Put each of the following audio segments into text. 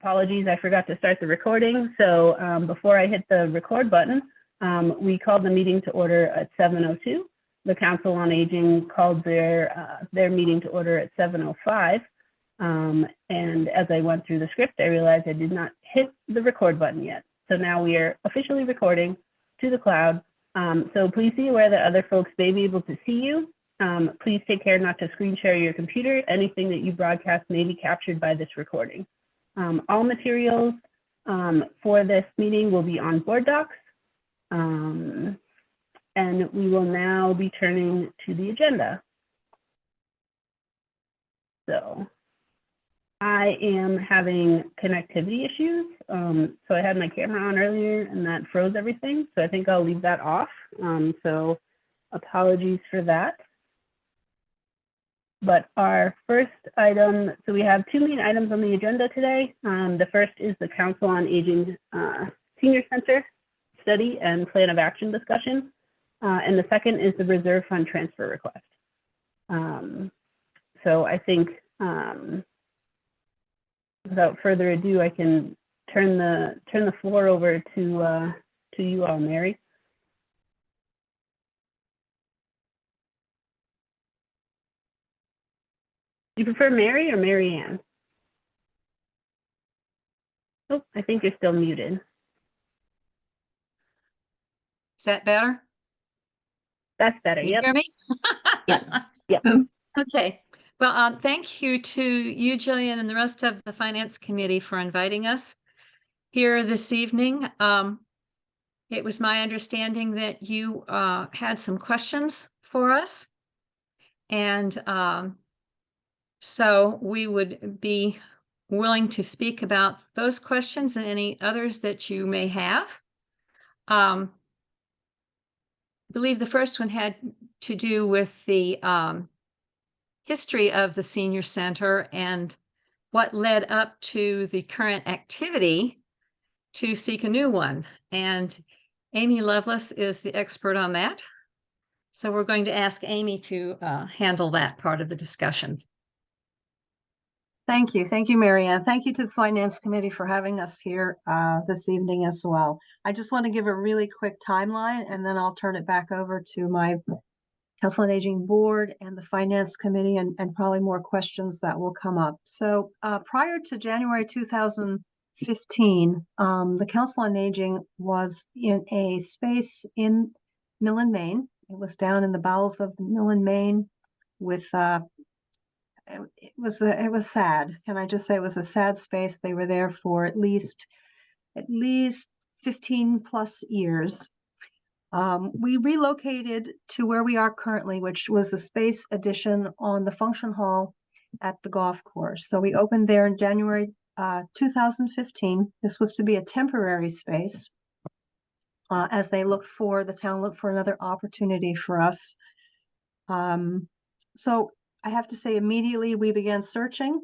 apologies, I forgot to start the recording. So before I hit the record button, we called the meeting to order at 7:02. The Council on Aging called their meeting to order at 7:05. And as I went through the script, I realized I did not hit the record button yet. So now we are officially recording to the cloud. So please be aware that other folks may be able to see you. Please take care not to screen share your computer. Anything that you broadcast may be captured by this recording. All materials for this meeting will be on Board Docs. And we will now be turning to the agenda. So I am having connectivity issues. So I had my camera on earlier and that froze everything. So I think I'll leave that off. So apologies for that. But our first item, so we have two main items on the agenda today. The first is the Council on Aging Senior Center study and plan of action discussion. And the second is the reserve fund transfer request. So I think without further ado, I can turn the floor over to you all, Mary. Do you prefer Mary or Mary Ann? Oh, I think you're still muted. Is that better? That's better. Can you hear me? Yes. Yep. Okay. Well, thank you to you, Jillian, and the rest of the Finance Committee for inviting us here this evening. It was my understanding that you had some questions for us. And so we would be willing to speak about those questions and any others that you may have. I believe the first one had to do with the history of the senior center and what led up to the current activity to seek a new one. And Amy Lovelace is the expert on that. So we're going to ask Amy to handle that part of the discussion. Thank you. Thank you, Mary Ann. Thank you to the Finance Committee for having us here this evening as well. I just want to give a really quick timeline, and then I'll turn it back over to my Council on Aging Board and the Finance Committee, and probably more questions that will come up. So prior to January 2015, the Council on Aging was in a space in Millen, Maine. It was down in the bowels of Millen, Maine with it was sad. Can I just say it was a sad space? They were there for at least 15 plus years. We relocated to where we are currently, which was a space addition on the function hall at the golf course. So we opened there in January 2015. This was to be a temporary space as the town looked for another opportunity for us. So I have to say, immediately we began searching.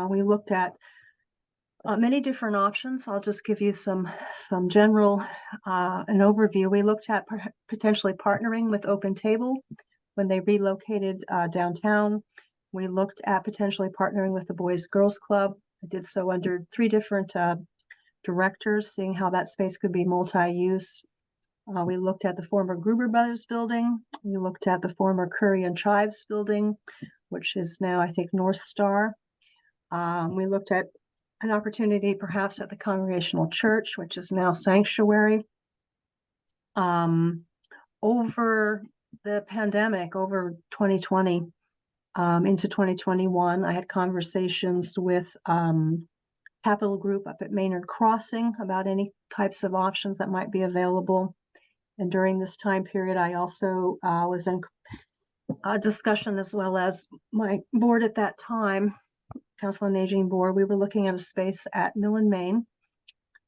We looked at many different options. I'll just give you some general an overview. We looked at potentially partnering with Open Table when they relocated downtown. We looked at potentially partnering with the Boys Girls Club. I did so under 3 different directors, seeing how that space could be multi-use. We looked at the former Gruber Brothers building. We looked at the former Curry and Chives building, which is now, I think, North Star. We looked at an opportunity perhaps at the Congregational Church, which is now Sanctuary. Over the pandemic, over 2020 into 2021, I had conversations with Capital Group up at Maynard Crossing about any types of options that might be available. And during this time period, I also was in a discussion, as well as my board at that time, Council on Aging Board. We were looking at a space at Millen, Maine.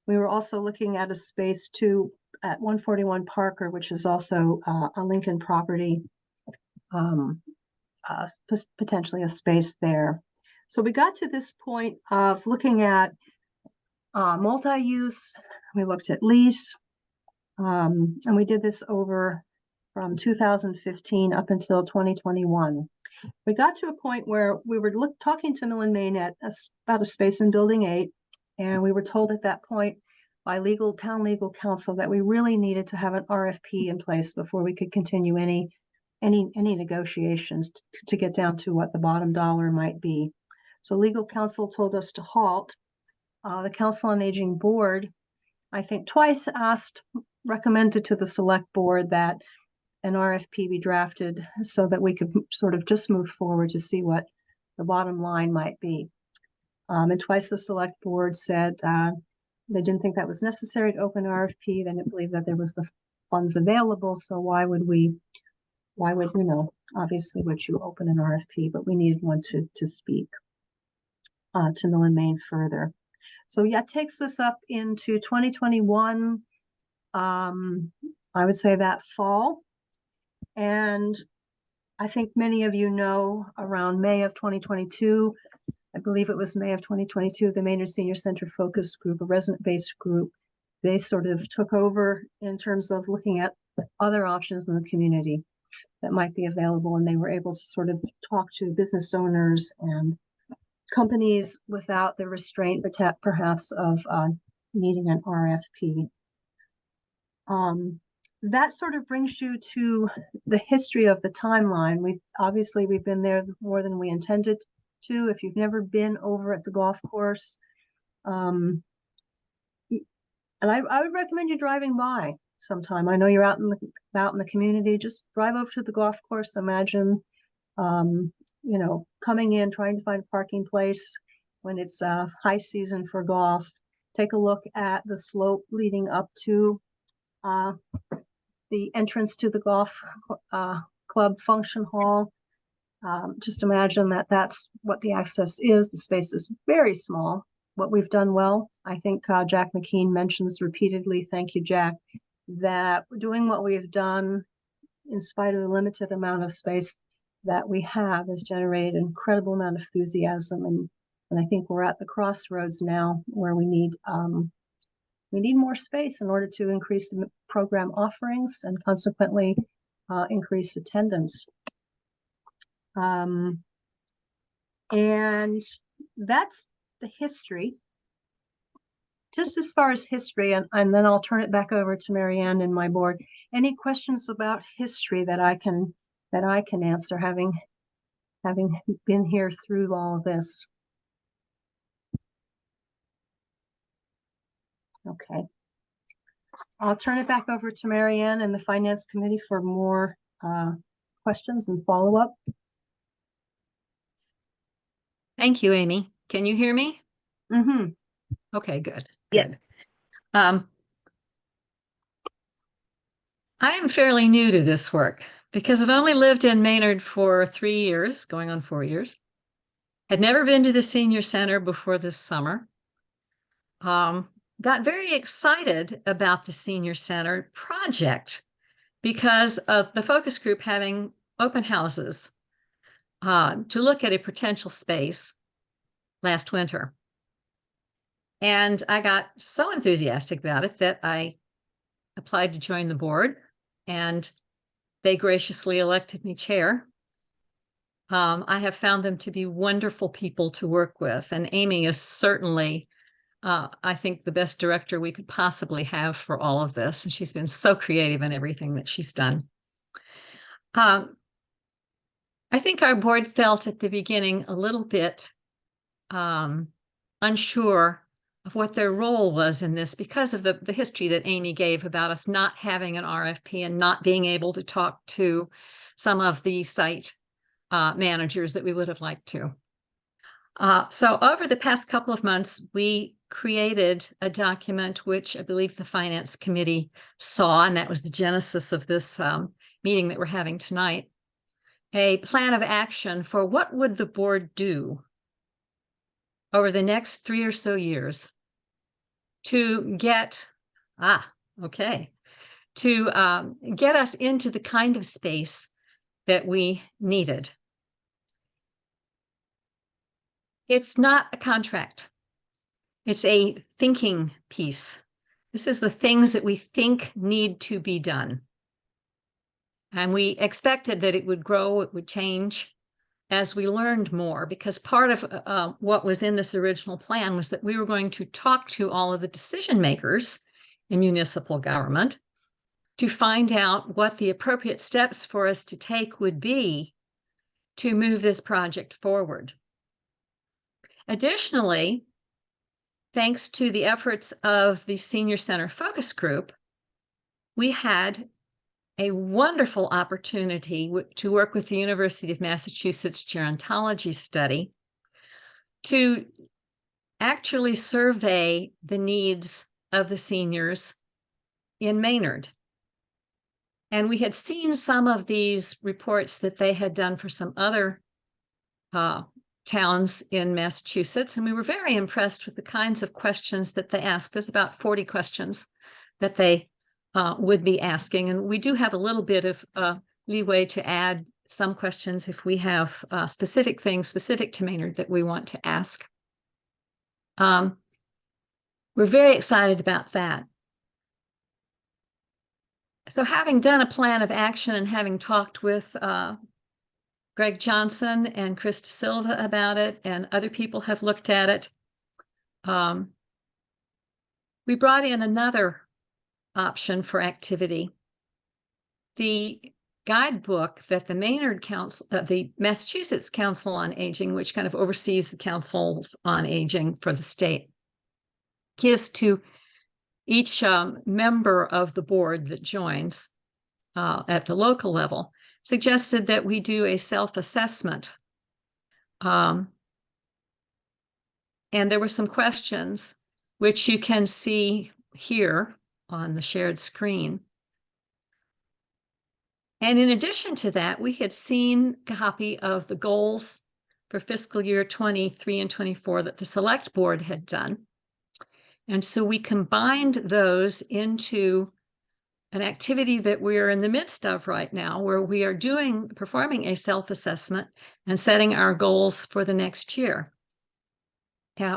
We were also looking at a space too at 141 Parker, which is also a Lincoln property, potentially a space there. So we got to this point of looking at multi-use. We looked at lease. And we did this over from 2015 up until 2021. We got to a point where we were talking to Millen, Maine at about a space in Building 8. And we were told at that point by town legal counsel that we really needed to have an RFP in place before we could continue any negotiations to get down to what the bottom dollar might be. So legal counsel told us to halt. The Council on Aging board, I think twice recommended to the select board that an RFP be drafted so that we could sort of just move forward to see what the bottom line might be. And twice the select board said they didn't think that was necessary to open RFP. They didn't believe that there was the funds available. So why would obviously would you open an RFP, but we needed one to speak to Mill and Main further. So yeah, it takes us up into 2021. I would say that fall. And I think many of you know around May of 2022, I believe it was May of 2022, the Maynard Senior Center Focus Group, a resident-based group, they sort of took over in terms of looking at other options in the community that might be available. And they were able to sort of talk to business owners and companies without the restraint, perhaps, of needing an RFP. That sort of brings you to the history of the timeline. We've been there more than we intended to. If you've never been over at the golf course, and I would recommend you driving by sometime. I know you're out in the community. Just drive over to the golf course. Imagine, coming in, trying to find a parking place when it's high season for golf. Take a look at the slope leading up to the entrance to the golf club function hall. Just imagine that that's what the access is. The space is very small. What we've done well, I think Jack McKean mentions repeatedly, thank you, Jack, that doing what we've done in spite of the limited amount of space that we have has generated an incredible amount of enthusiasm. And I think we're at the crossroads now where we need more space in order to increase the program offerings and consequently increase attendance. And that's the history. Just as far as history, and then I'll turn it back over to Marianne and my board. Any questions about history that I can answer, having been here through all of this? Okay. I'll turn it back over to Marianne and the Finance Committee for more questions and follow-up. Thank you, Amy. Can you hear me? Mm-hmm. Okay, good. Yeah. Good. I am fairly new to this work because I've only lived in Maynard for 3 years, going on 4 years. Had never been to the senior center before this summer. Got very excited about the senior center project because of the focus group having open houses to look at a potential space last winter. And I got so enthusiastic about it that I applied to join the board, and they graciously elected me chair. I have found them to be wonderful people to work with, and Amy is certainly, I think, the best director we could possibly have for all of this. And she's been so creative in everything that she's done. I think our board felt at the beginning a little bit unsure of what their role was in this because of the history that Amy gave about us not having an RFP and not being able to talk to some of the site managers that we would have liked to. So over the past couple of months, we created a document which I believe the Finance Committee saw, and that was the genesis of this meeting that we're having tonight, a plan of action for what would the board do over the next 3 or so years to get, get us into the kind of space that we needed. It's not a contract. It's a thinking piece. This is the things that we think need to be done. And we expected that it would grow, it would change, as we learned more, because part of what was in this original plan was that we were going to talk to all of the decision makers in municipal government to find out what the appropriate steps for us to take would be to move this project forward. Additionally, thanks to the efforts of the Senior Center Focus Group, we had a wonderful opportunity to work with the University of Massachusetts Gerontology Study to actually survey the needs of the seniors in Maynard. And we had seen some of these reports that they had done for some other towns in Massachusetts, and we were very impressed with the kinds of questions that they asked. There's about 40 questions that they would be asking, and we do have a little bit of leeway to add some questions if we have specific things specific to Maynard that we want to ask. We're very excited about that. So having done a plan of action and having talked with Greg Johnson and Chris Silva about it, and other people have looked at it, we brought in another option for activity. The guidebook that the Maynard Council, the Massachusetts Council on Aging, which kind of oversees the councils on aging for the state, gives to each member of the board that joins at the local level, suggested that we do a self-assessment. And there were some questions which you can see here on the shared screen. And in addition to that, we had seen a copy of the goals for fiscal year 23 and 24 that the select board had done. And so we combined those into an activity that we're in the midst of right now, where we are performing a self-assessment and setting our goals for the next year.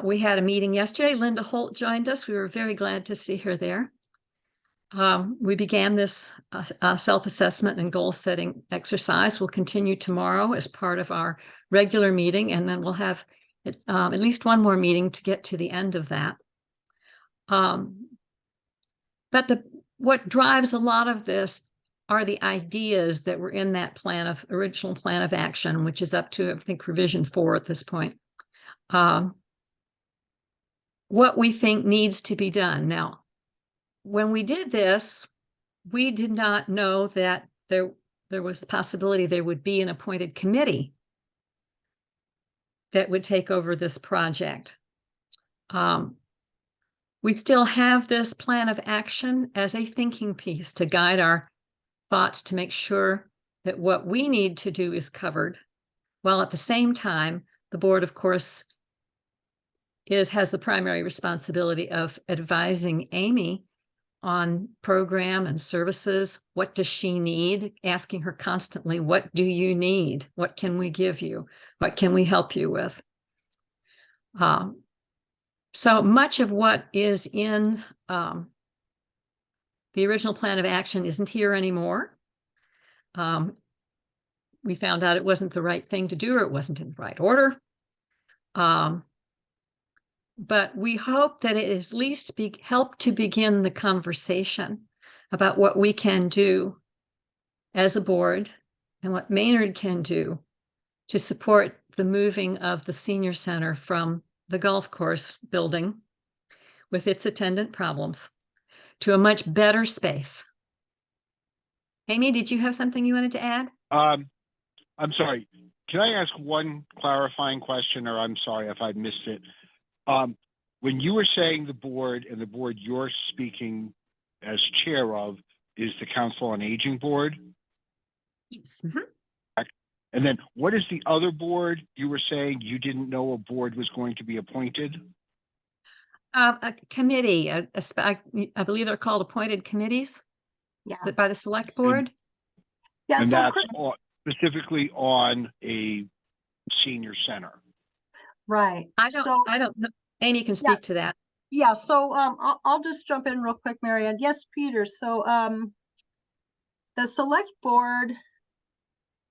We had a meeting yesterday. Linda Holt joined us. We were very glad to see her there. We began this self-assessment and goal-setting exercise. We'll continue tomorrow as part of our regular meeting, and then we'll have at least one more meeting to get to the end of that. But what drives a lot of this are the ideas that were in that original plan of action, which is up to, I think, revision 4 at this point. What we think needs to be done. Now, when we did this, we did not know that there was the possibility there would be an appointed committee that would take over this project. We still have this plan of action as a thinking piece to guide our thoughts, to make sure that what we need to do is covered, while at the same time, the board, of course, has the primary responsibility of advising Amy on program and services. What does she need? Asking her constantly, what do you need? What can we give you? What can we help you with? So much of what is in the original plan of action isn't here anymore. We found out it wasn't the right thing to do, or it wasn't in the right order. But we hope that it at least help to begin the conversation about what we can do as a board and what Maynard can do to support the moving of the senior center from the golf course building with its attendant problems to a much better space. Amy, did you have something you wanted to add? I'm sorry. Can I ask one clarifying question, or I'm sorry if I missed it? When you were saying the board, and the board you're speaking as chair of is the Council on Aging Board? Yes. Mm-hmm. And then what is the other board? You were saying you didn't know a board was going to be appointed? A committee, I believe they're called appointed committees. Yeah. By the select board. Yeah. And So that's specifically on a senior center. right. I don't know. Amy can speak to that. Yeah. So I'll just jump in real quick, Marianne. Yes, Peter. So the select board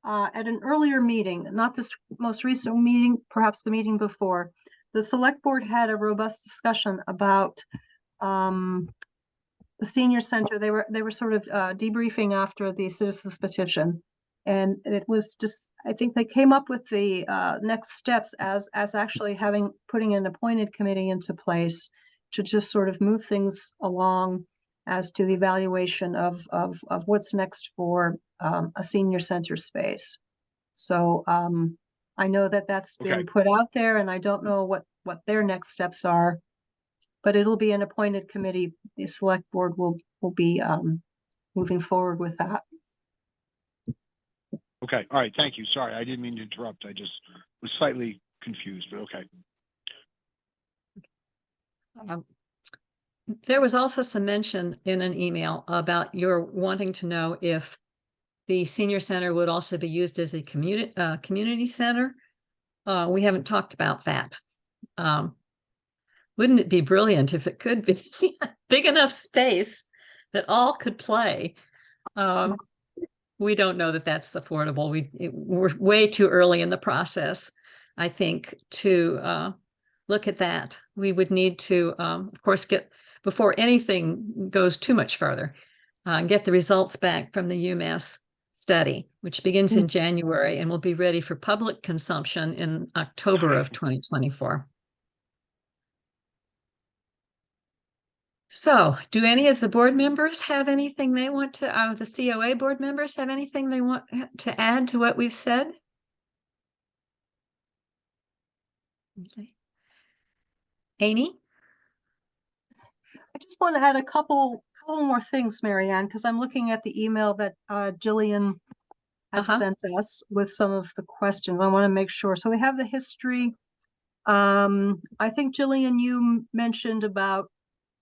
at an earlier meeting, not this most recent meeting, perhaps the meeting before, the select board had a robust discussion about the senior center. They were sort of debriefing after the citizens petition. And it was just, I think they came up with the next steps as actually putting an appointed committee into place to just sort of move things along as to the evaluation of what's next for a senior center space. So I know that that's been Okay. put out there, and I don't know what their next steps are, but it'll be an appointed committee. The select board will be moving forward with that. Okay, all right, thank you. Sorry, I didn't mean to interrupt. I just was slightly confused, but okay. There was also some mention in an email about your wanting to know if the senior center would also be used as a community center. We haven't talked about that. Wouldn't it be brilliant if it could be big enough space that all could play? We don't know that that's affordable. We're way too early in the process, I think, to look at that. We would need to, of course, before anything goes too much further, get the results back from the UMass study, which begins in January and will be ready for public consumption in October of 2024. So, do any of the board members have anything they want to, the COA board members have anything they want to add to what we've said? Okay. Amy? I just want to add a couple more things, Marianne, because I'm looking at the email that Jillian had sent us with some of the questions. I want to make sure. So we have the history. I think, Jillian, you mentioned about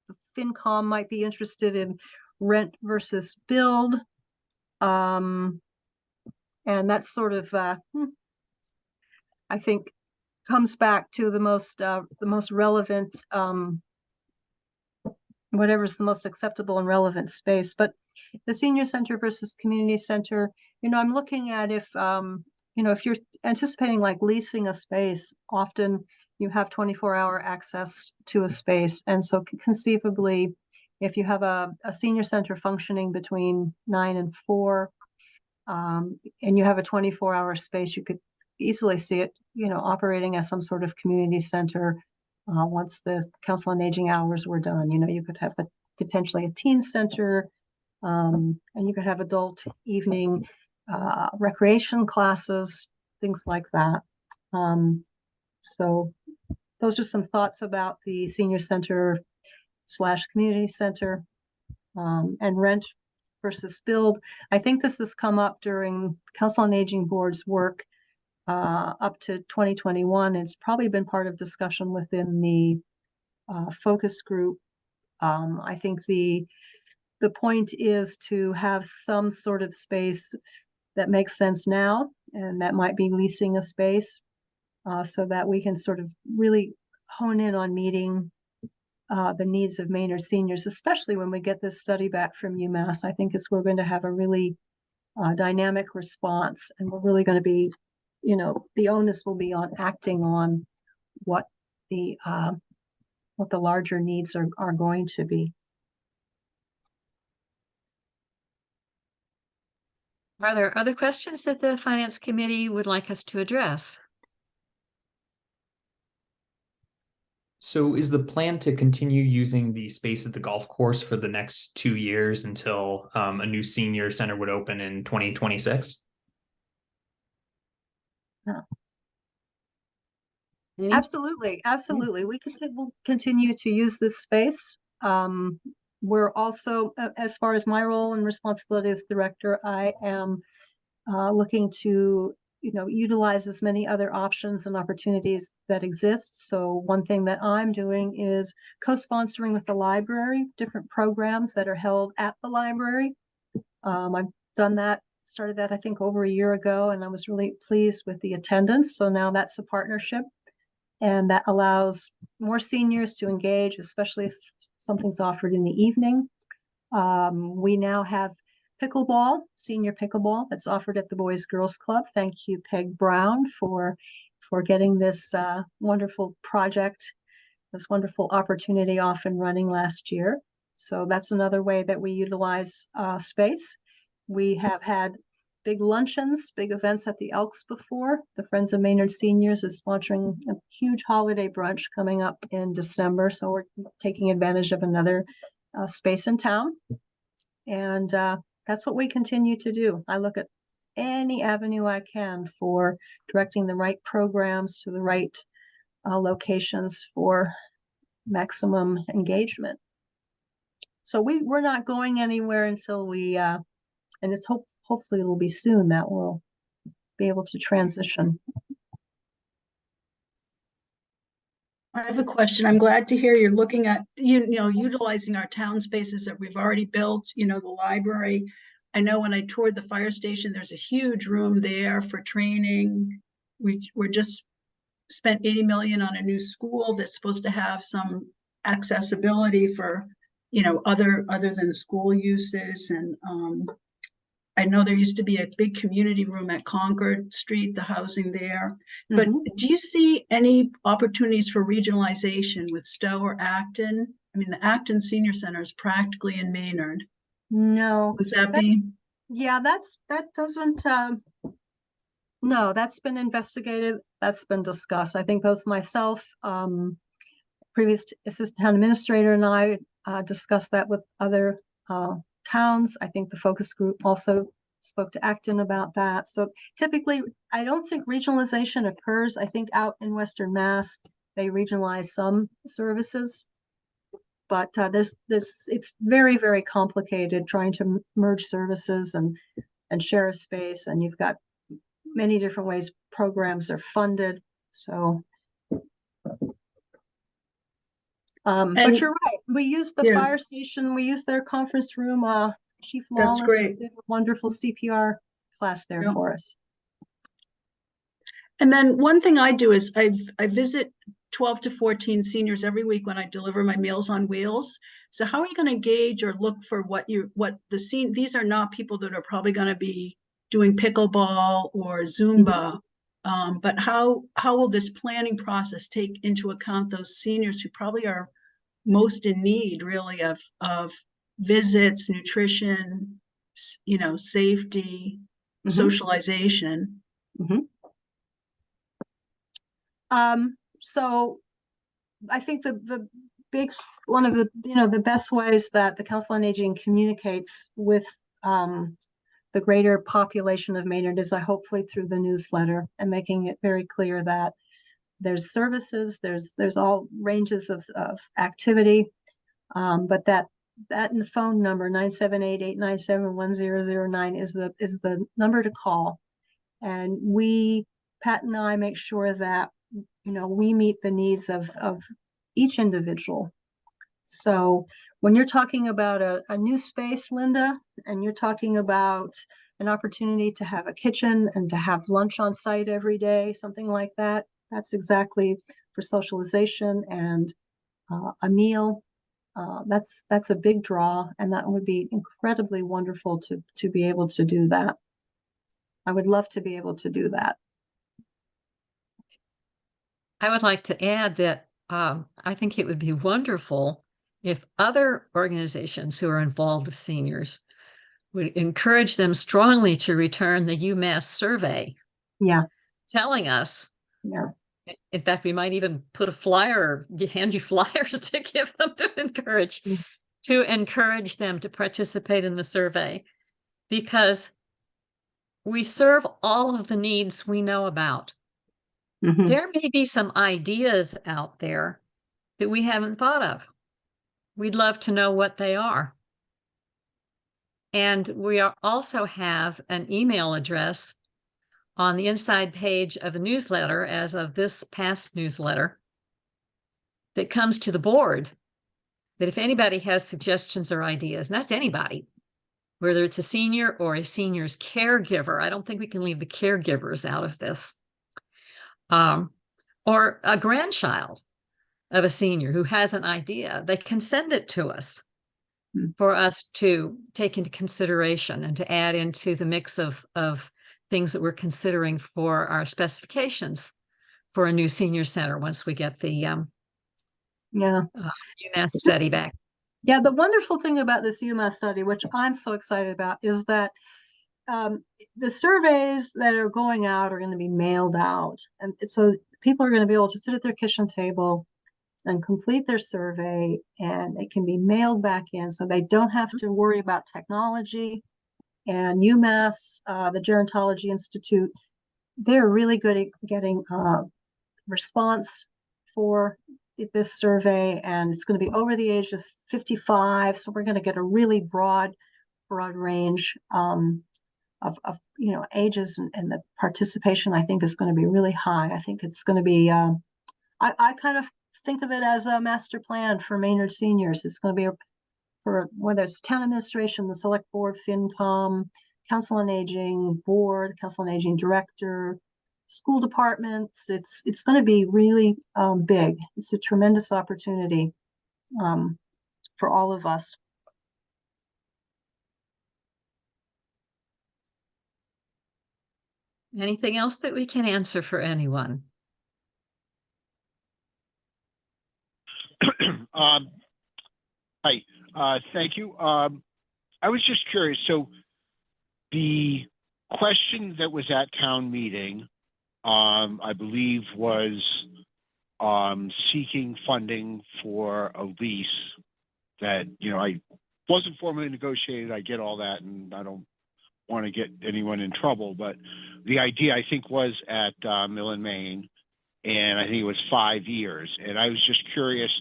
the FinCom might be interested in rent versus build. And that's sort of, I think, comes back to the most relevant, whatever's the most acceptable and relevant space. But the senior center versus community center, I'm looking at if you're anticipating like leasing a space, often you have 24-hour access to a space. And so conceivably, if you have a senior center functioning between 9 and 4, and you have a 24-hour space, you could easily see it, operating as some sort of community center. Once the Council on Aging hours were done, you could have potentially a teen center, and you could have adult evening recreation classes, things like that. So those are some thoughts about the senior center / community center, and rent versus build. I think this has come up during Council on Aging Board's work up to 2021. It's probably been part of discussion within the focus group. I think the point is to have some sort of space that makes sense now, and that might be leasing a space, so that we can sort of really hone in on meeting the needs of Maynard seniors, especially when we get this study back from UMass. I think we're going to have a really dynamic response, and we're really going to be, the onus will be on acting on what the larger needs are going to be. Are there other questions that the Finance Committee would like us to address? So is the plan to continue using the space at the golf course for the next 2 years until a new senior center would open in 2026? Absolutely. We'll continue to use this space. We're also, as far as my role and responsibility as director, I am looking to, utilize as many other options and opportunities that exist. So one thing that I'm doing is co-sponsoring with the library, different programs that are held at the library. I've done that, started that, I think, over a year ago, and I was really pleased with the attendance. So now that's a partnership, and that allows more seniors to engage, especially if something's offered in the evening. We now have pickleball, senior pickleball that's offered at the Boys Girls Club. Thank you, Peg Brown, for getting this wonderful project, this wonderful opportunity off and running last year. So that's another way that we utilize space. We have had big luncheons, big events at the Elks before. The Friends of Maynard Seniors is sponsoring a huge holiday brunch coming up in December. So we're taking advantage of another space in town. And that's what we continue to do. I look at any avenue I can for directing the right programs to the right locations for maximum engagement. So we're not going anywhere until we, and it's hopefully it'll be soon that we'll be able to transition. I have a question. I'm glad to hear you're looking at, utilizing our town spaces that we've already built, the library. I know when I toured the fire station, there's a huge room there for training. We're just spent 80 million on a new school that's supposed to have some accessibility for, other than school uses. And I know there used to be a big community room at Concord Street, the housing there. But do you see any opportunities for regionalization with Stowe or Acton? I mean, the Acton Senior Center is practically in Maynard. No. Was that being? Yeah, that doesn't, no, that's been investigated. That's been discussed. I think both myself, previous assistant town administrator, and I discussed that with other towns. I think the focus group also spoke to Acton about that. So typically, I don't think regionalization occurs. I think out in Western Mass, they regionalize some services. But it's very, very complicated trying to merge services and share a space. And you've got many different ways programs are funded. So, but you're right. We use the fire station. We use their conference room. Chief Lawless did a wonderful CPR class there for us. And then one thing I do is I visit 12 to 14 seniors every week when I deliver my Meals on Wheels. So how are you going to gauge or look for these are not people that are probably going to be doing pickleball or Zumba, but how will this planning process take into account those seniors who probably are most in need really of visits, nutrition, safety, socialization? So I think the big one of the best ways that the Council on Aging communicates with the greater population of Maynard is hopefully through the newsletter and making it very clear that there's services, there's all ranges of activity, but that and the phone number 978-897-1009 is the number to call, and Pat and I make sure that we meet the needs of each individual. So when you're talking about a new space, Linda, and you're talking about an opportunity to have a kitchen and to have lunch on site every day, something like that, that's exactly for socialization and a meal. That's a big draw, and that would be incredibly wonderful to be able to do that. I would love to be able to do that. I would like to add that I think it would be wonderful if other organizations who are involved with seniors would encourage them strongly to return the UMass survey. Yeah. Telling us. Yeah. In fact, we might even put a flyer, hand you flyers to give them to encourage them to participate in the survey, because we serve all of the needs we know about. There may be some ideas out there that we haven't thought of. We'd love to know what they are. And we also have an email address on the inside page of the newsletter, as of this past newsletter, that comes to the board, that if anybody has suggestions or ideas, and that's anybody, whether it's a senior or a senior's caregiver, I don't think we can leave the caregivers out of this, or a grandchild of a senior who has an idea, they can send it to us. for us to take into consideration and to add into the mix of things that we're considering for our specifications for a new senior center once we get the Yeah. UMass study back. Yeah, the wonderful thing about this UMass study, which I'm so excited about, is that the surveys that are going out are going to be mailed out. And so people are going to be able to sit at their kitchen table and complete their survey, and it can be mailed back in, so they don't have to worry about technology. And UMass, the Gerontology Institute, they're really good at getting response for this survey, and it's going to be over the age of 55, so we're going to get a really broad range of ages, and the participation, I think, is going to be really high. I think it's going to be I kind of think of it as a master plan for Maynard seniors. It's going to be for whether it's town administration, the select board, FinCom, council on aging board, council on aging director, school departments. It's going to be really big. It's a tremendous opportunity for all of us. Anything else that we can answer for anyone? Hi, thank you. I was just curious. So the question that was at town meeting, I believe, was seeking funding for a lease that, I wasn't formally negotiated. I get all that, and I don't want to get anyone in trouble, but the idea, I think, was at Mill and Main, and I think it was 5 years. And I was just curious,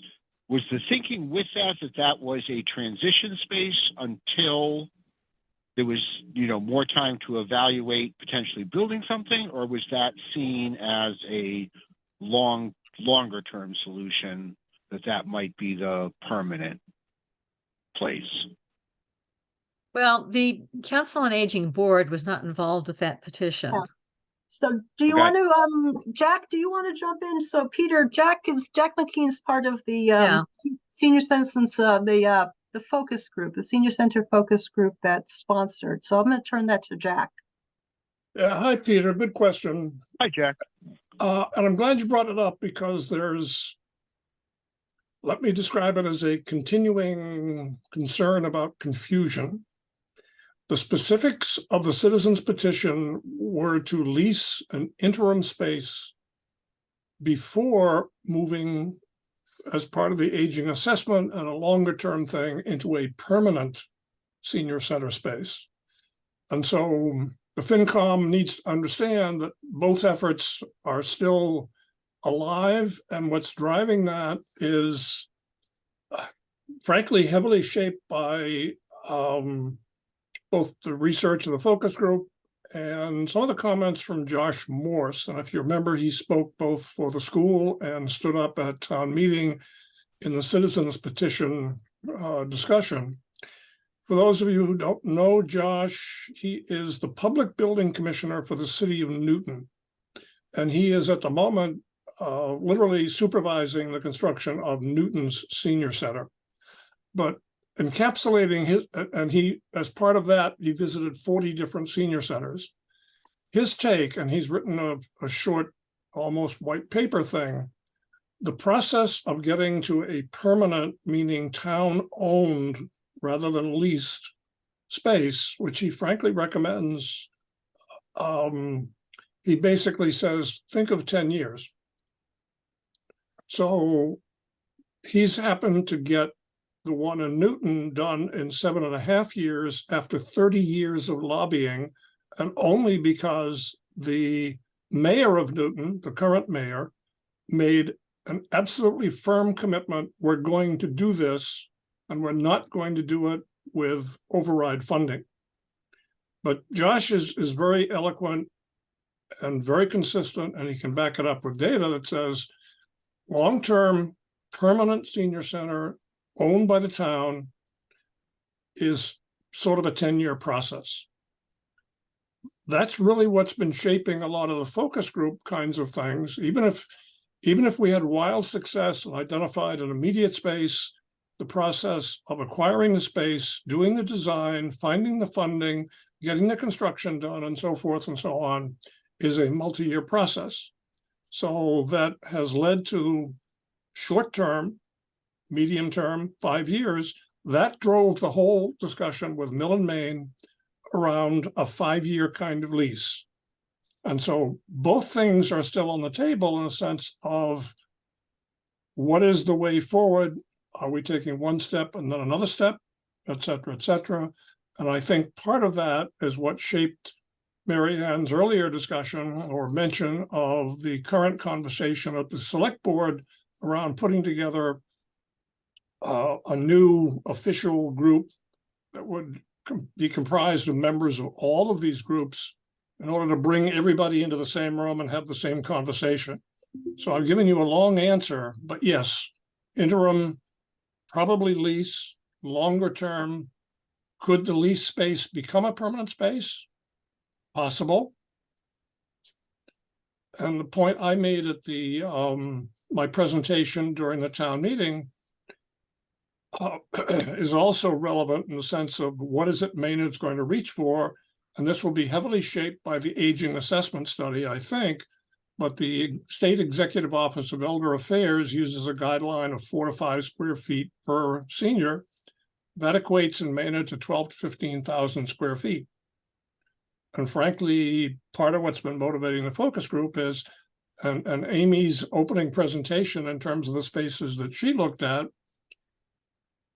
was the thinking with that was a transition space until there was, more time to evaluate potentially building something, or was that seen as a longer term solution that might be the permanent place? Well, the Council on Aging Board was not involved with that petition. Yeah. So do you want to, Jack, do you want to jump in? So Peter, Jack McKean's part of the senior citizens, the focus group, the senior center focus group that's sponsored. So I'm going to turn that to Jack. Yeah, hi, Peter. Good question. Hi, Jack. And I'm glad you brought it up, because let me describe it as a continuing concern about confusion. The specifics of the citizens petition were to lease an interim space before moving, as part of the aging assessment and a longer term thing, into a permanent senior center space. And so the FinCom needs to understand that both efforts are still alive, and what's driving that is frankly heavily shaped by both the research of the focus group and some of the comments from Josh Morse. And if you remember, he spoke both for the school and stood up at town meeting in the citizens petition discussion. For those of you who don't know Josh, he is the public building commissioner for the city of Newton. And he is at the moment literally supervising the construction of Newton's senior center. But encapsulating his, and he, as part of that, he visited 40 different senior centers. His take, and he's written a short, almost white paper thing, the process of getting to a permanent, meaning town-owned rather than leased space, which he frankly recommends, he basically says, think of 10 years. So he's happened to get the one in Newton done in 7.5 years after 30 years of lobbying, and only because the mayor of Newton, the current mayor, made an absolutely firm commitment. We're going to do this, and we're not going to do it with override funding. But Josh is very eloquent and very consistent, and he can back it up with data that says long-term permanent senior center owned by the town is sort of a 10-year process. That's really what's been shaping a lot of the focus group kinds of things. Even if we had wild success and identified an immediate space the process of acquiring the space, doing the design, finding the funding, getting the construction done, and so forth and so on, is a multi-year process. So that has led to short-term, medium-term, 5 years. That drove the whole discussion with Mill and Main around a 5-year kind of lease. And so both things are still on the table in a sense of what is the way forward? Are we taking one step and then another step, et cetera, et cetera? And I think part of that is what shaped Mary Ann's earlier discussion or mention of the current conversation at the select board around putting together a new official group that would be comprised of members of all of these groups in order to bring everybody into the same room and have the same conversation. So I've given you a long answer, but yes, interim, probably lease, longer term. Could the lease space become a permanent space? Possible. And the point I made at the my presentation during the town meeting is also relevant in the sense of what is it Maynard's going to reach for, and this will be heavily shaped by the aging assessment study, I think. But the State Executive Office of Elder Affairs uses a guideline of 4 to 5 square feet per senior. That equates in Maynard to 12 to 15,000 square feet. And frankly, part of what's been motivating the focus group is, and Amy's opening presentation in terms of the spaces that she looked at,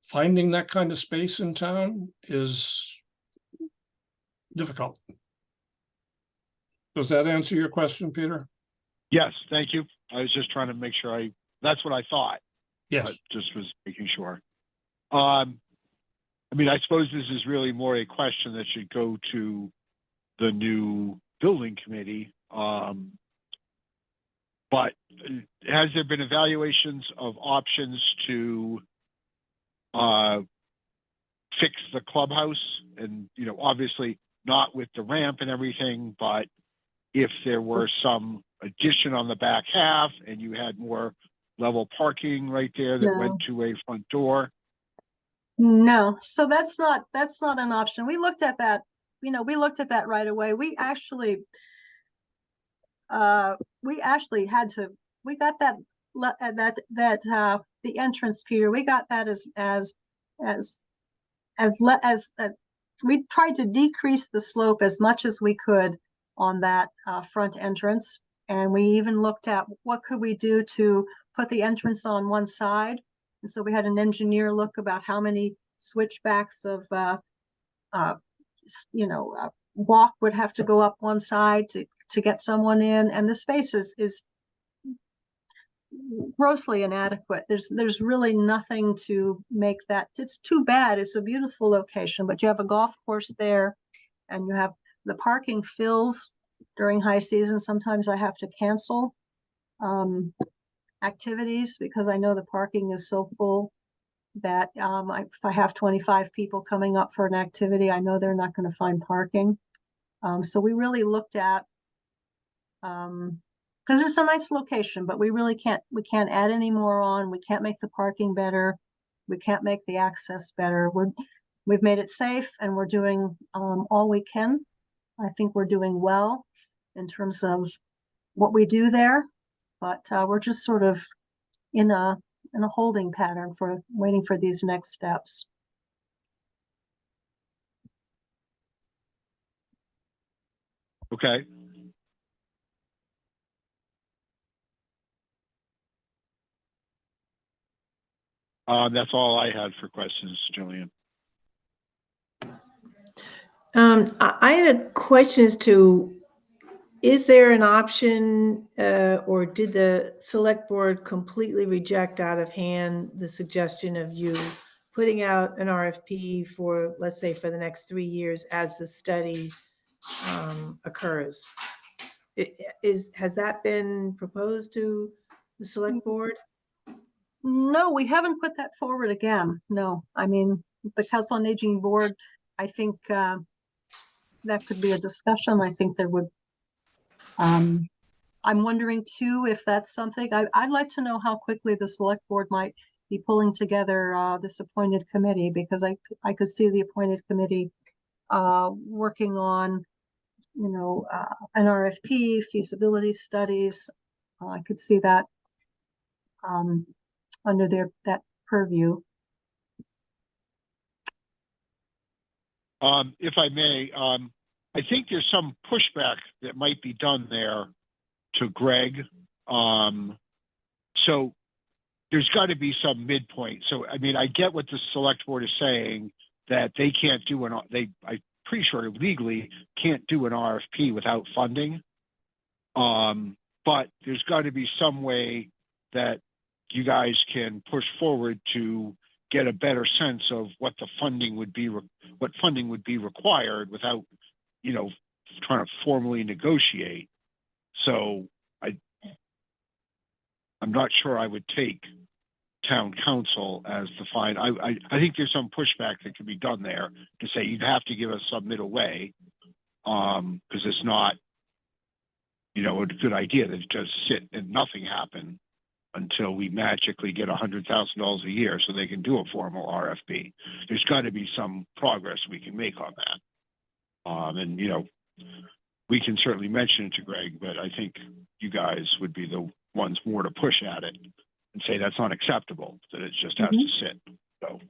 finding that kind of space in town is difficult. Does that answer your question, Peter? Yes, thank you. I was just trying to make sure that's what I thought. Yes. But just was making sure. I mean, I suppose this is really more a question that should go to the new building committee. But has there been evaluations of options to fix the clubhouse? And, you know, obviously not with the ramp and everything, but if there were some addition on the back half and you had more level parking right there that went to a front door. No, so that's not an option. We looked at that, we looked at that right away. We actually had to, we got that the entrance, Peter, we got that as we tried to decrease the slope as much as we could on that front entrance. And we even looked at what could we do to put the entrance on one side. And so we had an engineer look about how many switchbacks of, walk would have to go up one side to get someone in. And the space is grossly inadequate. There's really nothing to make that. It's too bad. It's a beautiful location, but you have a golf course there and you have the parking fills during high season. Sometimes I have to cancel activities because I know the parking is so full that if I have 25 people coming up for an activity, I know they're not going to find parking. So we really looked at, because it's a nice location, but we can't add any more on. We can't make the parking better. We can't make the access better. We've made it safe and we're doing all we can. I think we're doing well in terms of what we do there, but we're just sort of in a holding pattern for waiting for these next steps. Okay. That's all I had for questions, Jillian. I had a question as to, is there an option or did the select board completely reject out of hand the suggestion of you putting out an RFP for, let's say, for the next 3 years as the study occurs? Has that been proposed to the select board? No, we haven't put that forward again. No, I mean, the Council on Aging board, I think that could be a discussion. I think there would, I'm wondering too, if that's something, I'd like to know how quickly the select board might be pulling together this appointed committee, because I could see the appointed committee working on, an RFP, feasibility studies. I could see that under that purview. If I may, I think there's some pushback that might be done there to Greg. So there's got to be some midpoint. So, I mean, I get what the select board is saying, that they can't do I'm pretty sure legally can't do an RFP without funding. But there's got to be some way that you guys can push forward to get a better sense of what the funding would be, what funding would be required without, trying to formally negotiate. So I'm not sure I would take town council as the fine. I think there's some pushback that can be done there to say you'd have to give us some middle way, because it's not, a good idea to just sit and nothing happen until we magically get $100,000 a year so they can do a formal RFP. There's got to be some progress we can make on that. And we can certainly mention it to Greg, but I think you guys would be the ones more to push at it and say that's unacceptable, that it just has to sit. So,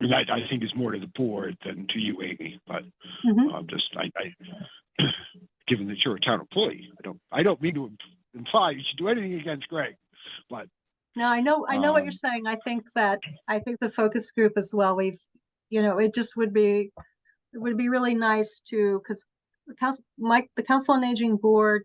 and I think it's more to the board than to you, Amy. But given that you're a town employee, I don't mean to imply you should do anything against Greg, but no, I know what you're saying. I think the focus group as well. We've, it just would be really nice to, because the Council on Aging Board,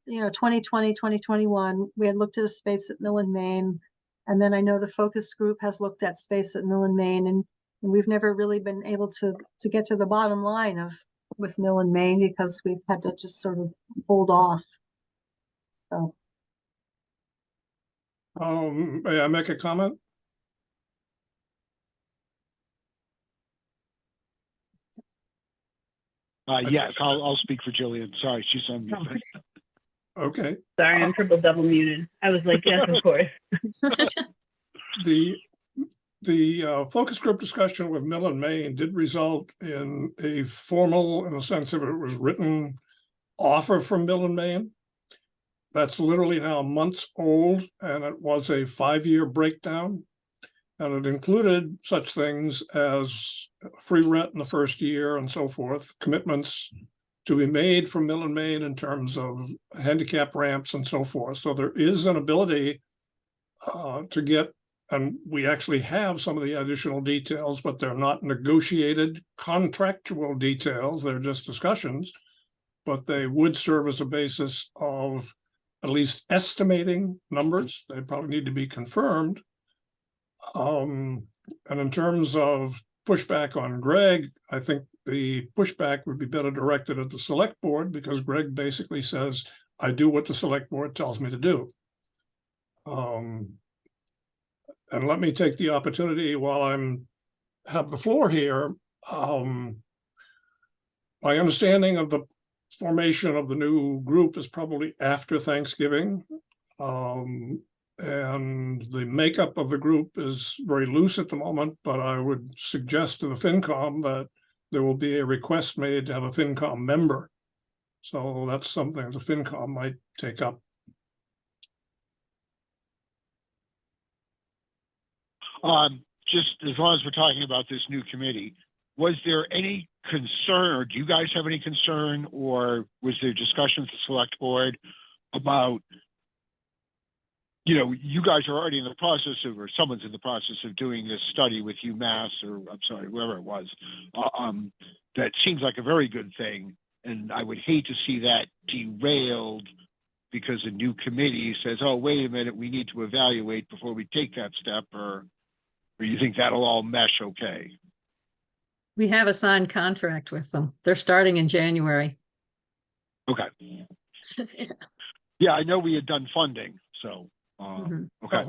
2020, 2021, we had looked at a space at Mill and Main. And then I know the focus group has looked at space at Mill and Main, and we've never really been able to get to the bottom line with Mill and Main, because we've had to just sort of hold off. So. May I make a comment? Yes, I'll speak for Jillian. Sorry, she's on mute. Okay. Sorry, I'm double muted. I was like, yes, of course. The focus group discussion with Mill and Main did result in a formal, in the sense of it was written, offer from Mill and Main. That's literally now months old, and it was a 5-year breakdown. And it included such things as free rent in the first year and so forth, commitments to be made from Mill and Main in terms of handicap ramps and so forth. So there is an ability to get, and we actually have some of the additional details, but they're not negotiated contractual details. They're just discussions, but they would serve as a basis of at least estimating numbers. They probably need to be confirmed. And in terms of pushback on Greg, I think the pushback would be better directed at the select board, because Greg basically says, I do what the select board tells me to do. And let me take the opportunity while have the floor here. My understanding of the formation of the new group is probably after Thanksgiving. And the makeup of the group is very loose at the moment, but I would suggest to the FinCom that there will be a request made to have a FinCom member. So that's something the FinCom might take up. Just as long as we're talking about this new committee, was there any concern, or do you guys have any concern, or was there discussion with the select board about, you guys are already in the process of, or someone's in the process of doing this study with UMass, or I'm sorry, whoever it was, that seems like a very good thing. And I would hate to see that derailed because a new committee says, oh, wait a minute, we need to evaluate before we take that step, or you think that'll all mesh okay? We have a signed contract with them. They're starting in January. Okay. Yeah, I know we had done funding, so, okay.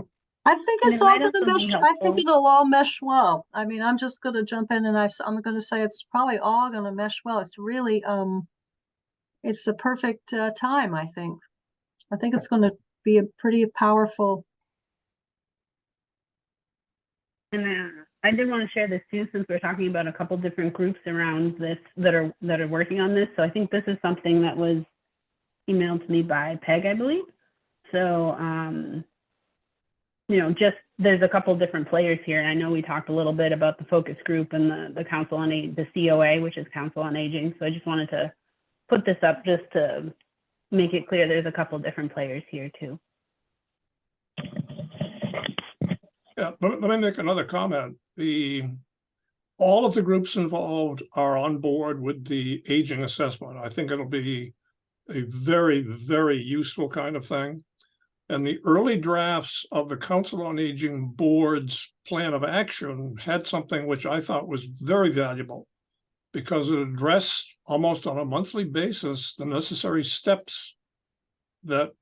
I think And it's it all might going to also be mesh. I think helpful. it'll all mesh well. I mean, I'm just going to jump in and I'm going to say it's probably all going to mesh well. It's really, it's the perfect time, I think. I think it's going to be a pretty powerful And I did want to share this too, since we're talking about a couple different groups around this that are working on this. So I think this is something that was emailed to me by Peg, I believe. So, you know, just there's a couple different players here. And I know we talked a little bit about the focus group and the Council on the COA, which is Council on Aging. So I just wanted to put this up just to make it clear there's a couple different players here too. Yeah, let me make another comment. All of the groups involved are on board with the aging assessment. I think it'll be a very, very useful kind of thing. And the early drafts of the Council on Aging Board's plan of action had something which I thought was very valuable, because it addressed almost on a monthly basis the necessary steps that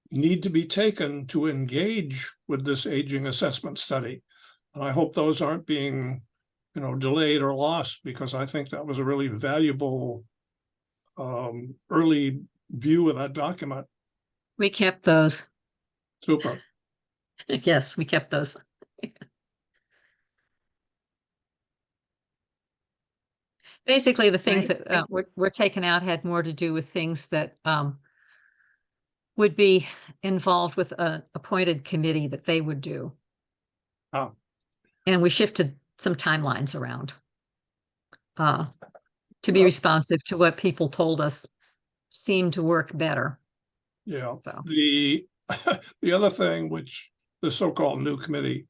need to be taken to engage with this aging assessment study. And I hope those aren't being, you know, delayed or lost, because I think that was a really valuable early view of that document. We kept those. Super. Yes, we kept those. Basically, the things Right. that were taken out had more to do with things that would be involved with an appointed committee that they would do. Oh. And we shifted some timelines around to be Well- responsive to what people told us seemed to work better. Yeah. So The other thing, which the so-called new committee,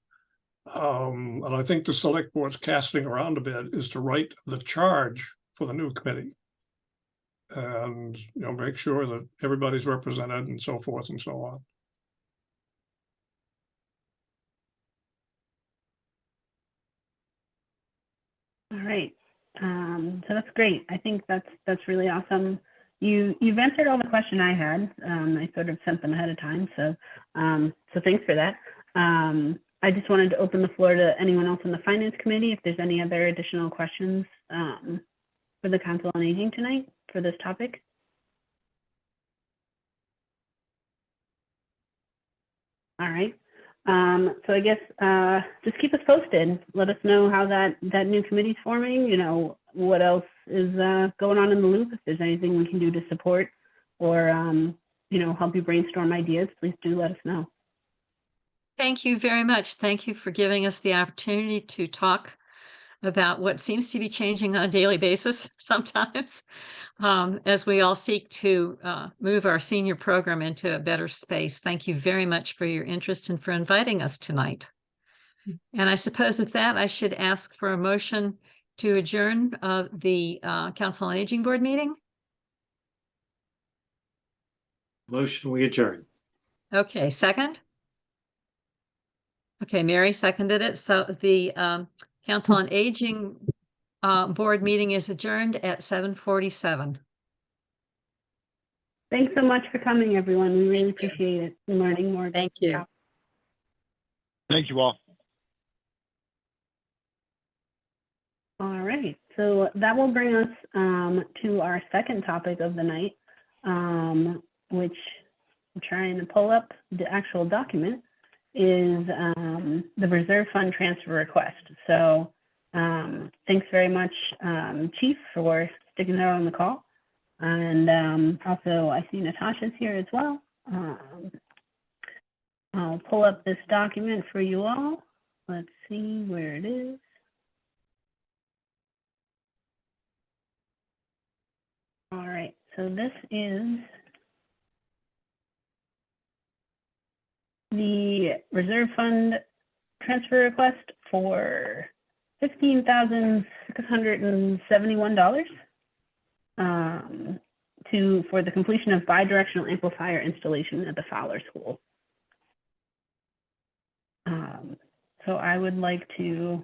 and I think the select board's casting around a bit, is to write the charge for the new committee. And, you know, make sure that everybody's represented and so forth and so on. All right. So that's great. I think that's really awesome. You've answered all the question I had. I sort of sent them ahead of time, so thanks for that. I just wanted to open the floor to anyone else in the Finance Committee if there's any other additional questions for the Council on Aging tonight for this topic. All right. So I guess just keep us posted. Let us know how that new committee's forming. You know, what else is going on in the loop. If there's anything we can do to support or you know, help you brainstorm ideas, please do let us know. thank you very much. Thank you for giving us the opportunity to talk about what seems to be changing on a daily basis sometimes, as we all seek to move our senior program into a better space. Thank you very much for your interest and for inviting us tonight. And I suppose with that, I should ask for a motion to adjourn the Council on Aging Board meeting. Motion, we adjourn. Okay, second? Okay, Mary seconded it. So the Council on Aging Board meeting is adjourned at 7:47. Thanks so much for coming, everyone. We really Thank you. appreciate it and learning more. Thank you. Thank you all. All right, so that will bring us to our second topic of the night, which I'm trying to pull up the actual document, is the reserve fund transfer request. So thanks very much, Chief, for sticking there on the call. And also I see Natasha's here as well. I'll pull up this document for you all. Let's see where it is. All right, so this is the reserve fund transfer request for $15,671 for the completion of bidirectional amplifier installation at the Fowler School. So I would like to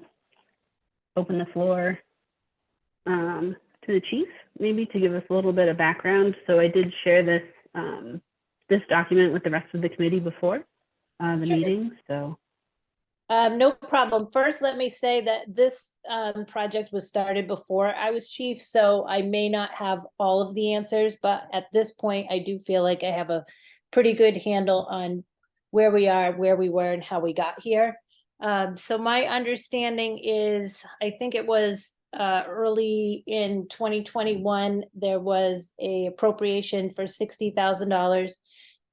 open the floor to the chief, maybe to give us a little bit of background. So I did share this this document with the rest of the committee before the meeting. So no problem. First, let me say that this project was started before I was chief, so I may not have all of the answers, but at this point, I do feel like I have a pretty good handle on where we are, where we were, and how we got here. So my understanding is, I think it was early in 2021, there was a appropriation for $60,000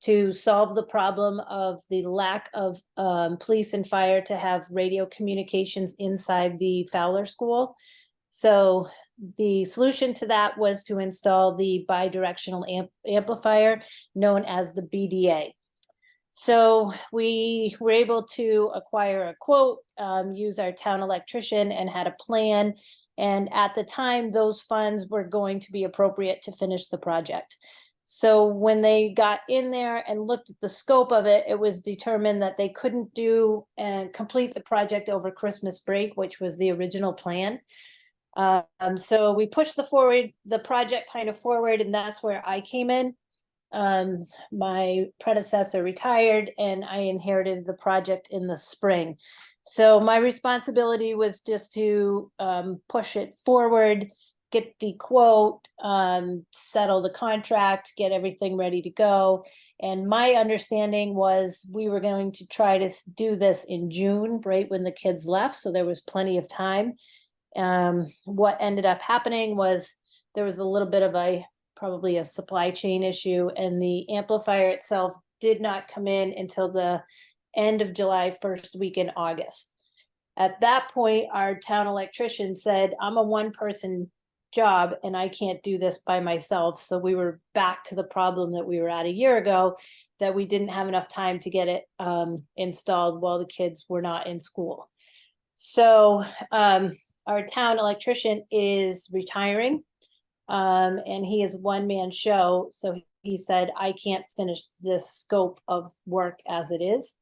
to solve the problem of the lack of police and fire to have radio communications inside the Fowler School. So the solution to that was to install the bidirectional amplifier known as the BDA. So we were able to acquire a quote, use our town electrician, and had a plan. And at the time, those funds were going to be appropriate to finish the project. So when they got in there and looked at the scope of it, it was determined that they couldn't do and complete the project over Christmas break, which was the original plan. So we pushed the project kind of forward, and that's where I came in. My predecessor retired and I inherited the project in the spring. So my responsibility was just to push it forward, get the quote, settle the contract, get everything ready to go. And my understanding was we were going to try to do this in June, right when the kids left. So there was plenty of time. What ended up happening was there was a little bit of probably a supply chain issue, and the amplifier itself did not come in until the end of July, first week in August. At that point, our town electrician said, I'm a one-person job and I can't do this by myself. So we were back to the problem that we were at a year ago, that we didn't have enough time to get it installed while the kids were not in school. So our town electrician is retiring. And he is one-man show. So he said, I can't finish this scope of work as it is.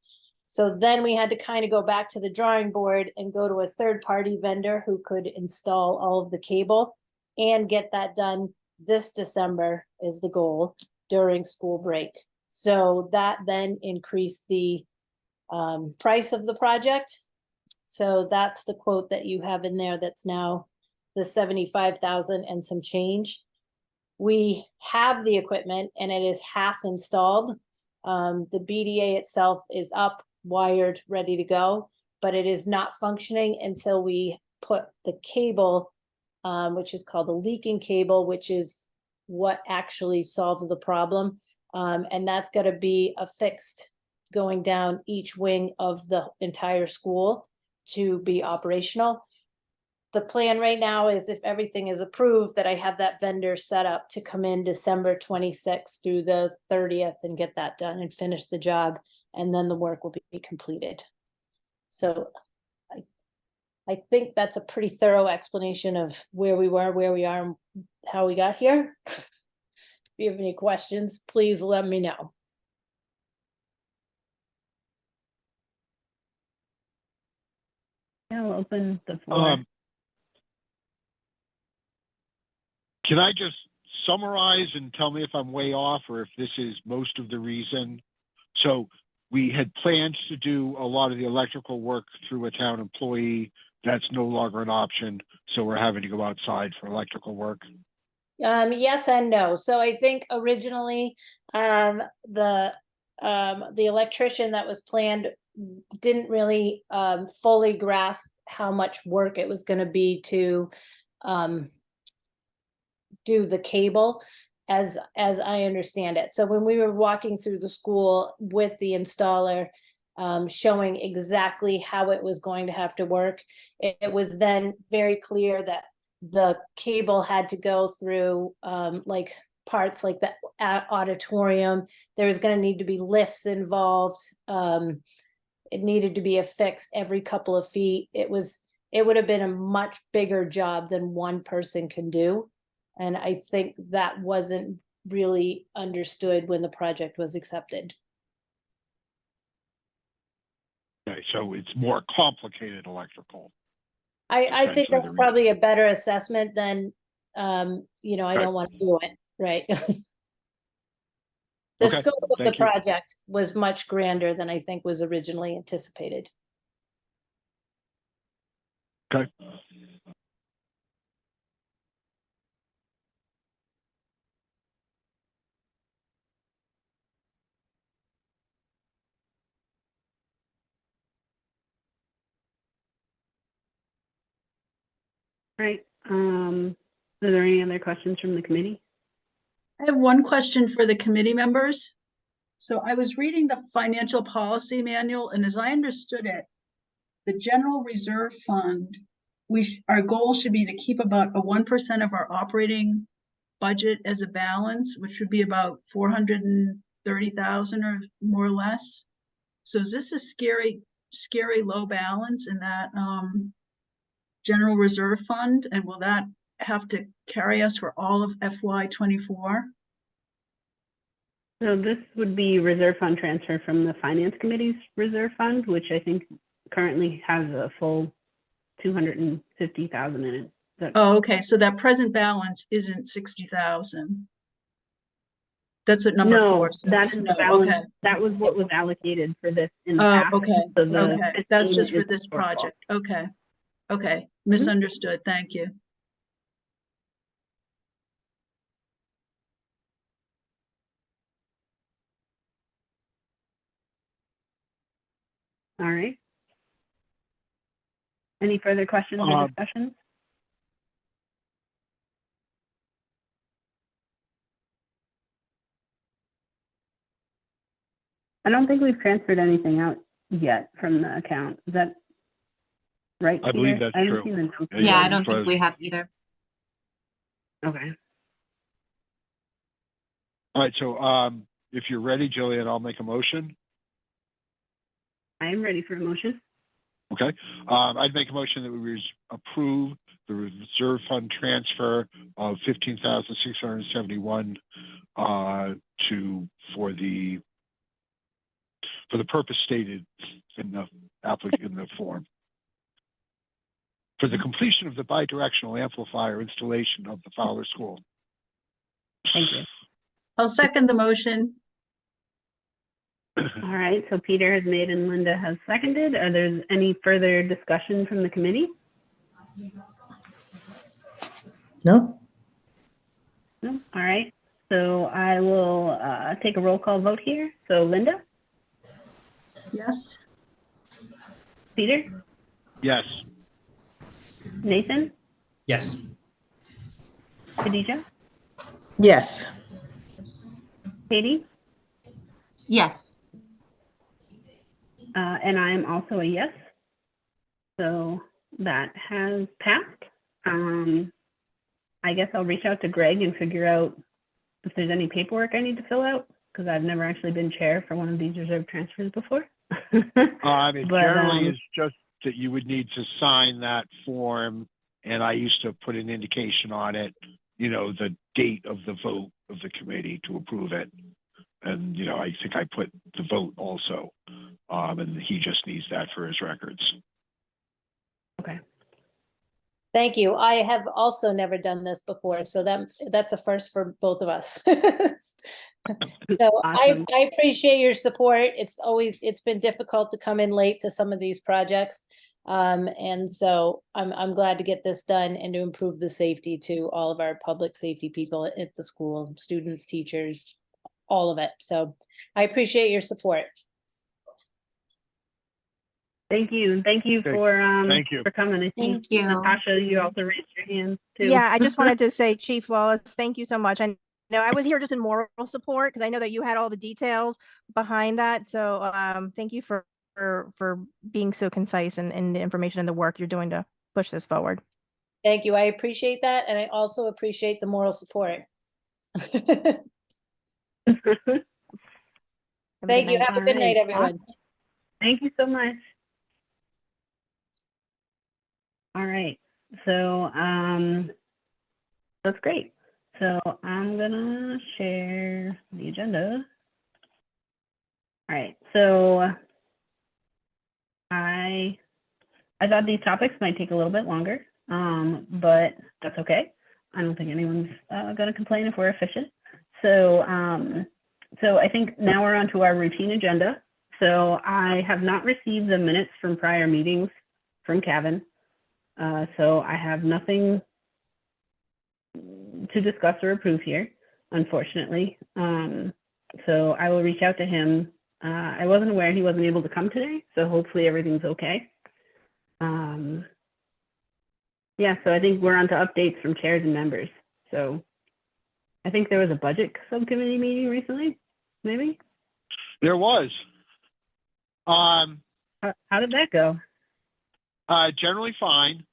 So then we had to kind of go back to the drawing board and go to a third-party vendor who could install all of the cable and get that done this December is the goal during school break. So that then increased the price of the project. So that's the quote that you have in there that's now the 75,000 and some change. We have the equipment and it is half installed. The BDA itself is up, wired, ready to go, but it is not functioning until we put the cable, which is called a leaking cable, which is what actually solves the problem. And that's got to be affixed going down each wing of the entire school to be operational. The plan right now is, if everything is approved, that I have that vendor set up to come in December 26th through the 30th and get that done and finish the job, and then the work will be completed. So I think that's a pretty thorough explanation of where we were, where we are, and how we got here. If you have any questions, please let me know. I'll open the floor. Can I just summarize and tell me if I'm way off or if this is most of the reason? So we had plans to do a lot of the electrical work through a town employee. That's no longer an option. So we're having to go outside for electrical work. Yes and no. So I think originally the electrician that was planned didn't really fully grasp how much work it was going to be to do the cable, as I understand it. So when we were walking through the school with the installer, showing exactly how it was going to have to work, it was then very clear that the cable had to go through like parts like the auditorium. There was going to need to be lifts involved. It needed to be affixed every couple of feet. It would have been a much bigger job than one person can do. And I think that wasn't really understood when the project was accepted. Okay, so it's more complicated electrical. I think that's probably a better assessment than, I Okay. don't want to do it, right? The Okay, scope of the thank you. project was much grander than I think was originally anticipated. Okay. Right. Are there any other questions from the committee? I have one question for the committee members. So I was reading the financial policy manual, and as I understood it, the general reserve fund, our goal should be to keep about a 1% of our operating budget as a balance, which would be about 430,000 or more or less. So is this a scary low balance in that general reserve fund? And will that have to carry us for all of FY24? So this would be reserve fund transfer from the finance committee's reserve fund, which I think currently has a full 250,000 in it. Oh, okay. So that present balance isn't 60,000. That's what number No, 4 says. that is the No, balance. okay. That was what was allocated for this in the Oh, past. okay. So the Okay. That's 15 just for is this the shortfall. project. Okay. Okay. Misunderstood. Thank you. All right. Any further questions or discussions? I don't think we've transferred anything out yet from the account. Is that right? I believe Peter? that's I haven't true. seen the notes. Yeah, Yeah, I that's don't what I think was- we have either. Okay. All right, so if you're ready, Jillian, I'll make a motion. I am ready for a motion. Okay, I'd make a motion that we approve the reserve fund transfer of 15,671 for the purpose stated in the in the form. For the completion of the bidirectional amplifier installation of the Fowler School. Thank you. I'll second the motion. All right, so Peter has made and Linda has seconded. Are there any further discussion from the committee? No? No? All right, so I will take a roll call vote here. So Linda, Yes. Peter, Yes. Nathan, Yes. Khadija, Yes. Katie, Yes. and I am also a yes. So that has passed. I guess I'll reach out to Greg and figure out if there's any paperwork I need to fill out, because I've never actually been chair for one of these reserve transfers before. It But, generally is just that you would need to sign that form, and I used to put an indication on it, you know, the date of the vote of the committee to approve it. And, you know, I think I put the vote also, and he just needs that for his records. Okay. Thank you. I have also never done this before, so that's a first for both of us. So Awesome. I appreciate your support. It's been difficult to come in late to some of these projects. And so I'm glad to get this done and to improve the safety to all of our public safety people at the school, students, teachers, all of it. So I appreciate your support. Thank you. Thank you Okay. for Thank you. for coming. I think Thank you. Natasha, you also raised your hand too. Yeah, I just wanted to say, Chief Lawless, thank you so much. I know I was here just in moral support because I know that you had all the details behind that. So thank you for being so concise and the information and the work you're doing to push this forward. Thank you. I appreciate that. And I also appreciate the moral support. Thank you. Have a good night, everyone. Thank you so much. All right. So that's great. So I'm gonna share the agenda. All right. So I thought these topics might take a little bit longer, but that's okay. I don't think anyone's gonna complain if we're efficient. So so I think now we're on to our routine agenda. So I have not received the minutes from prior meetings from Kevin. So I have nothing to discuss or approve here, unfortunately. So I will reach out to him. I wasn't aware he wasn't able to come today, so hopefully everything's okay. Yeah, so I think we're on to updates from chairs and members. So I think there was a budget subcommittee meeting recently, maybe? There was. How did that go? Generally fine.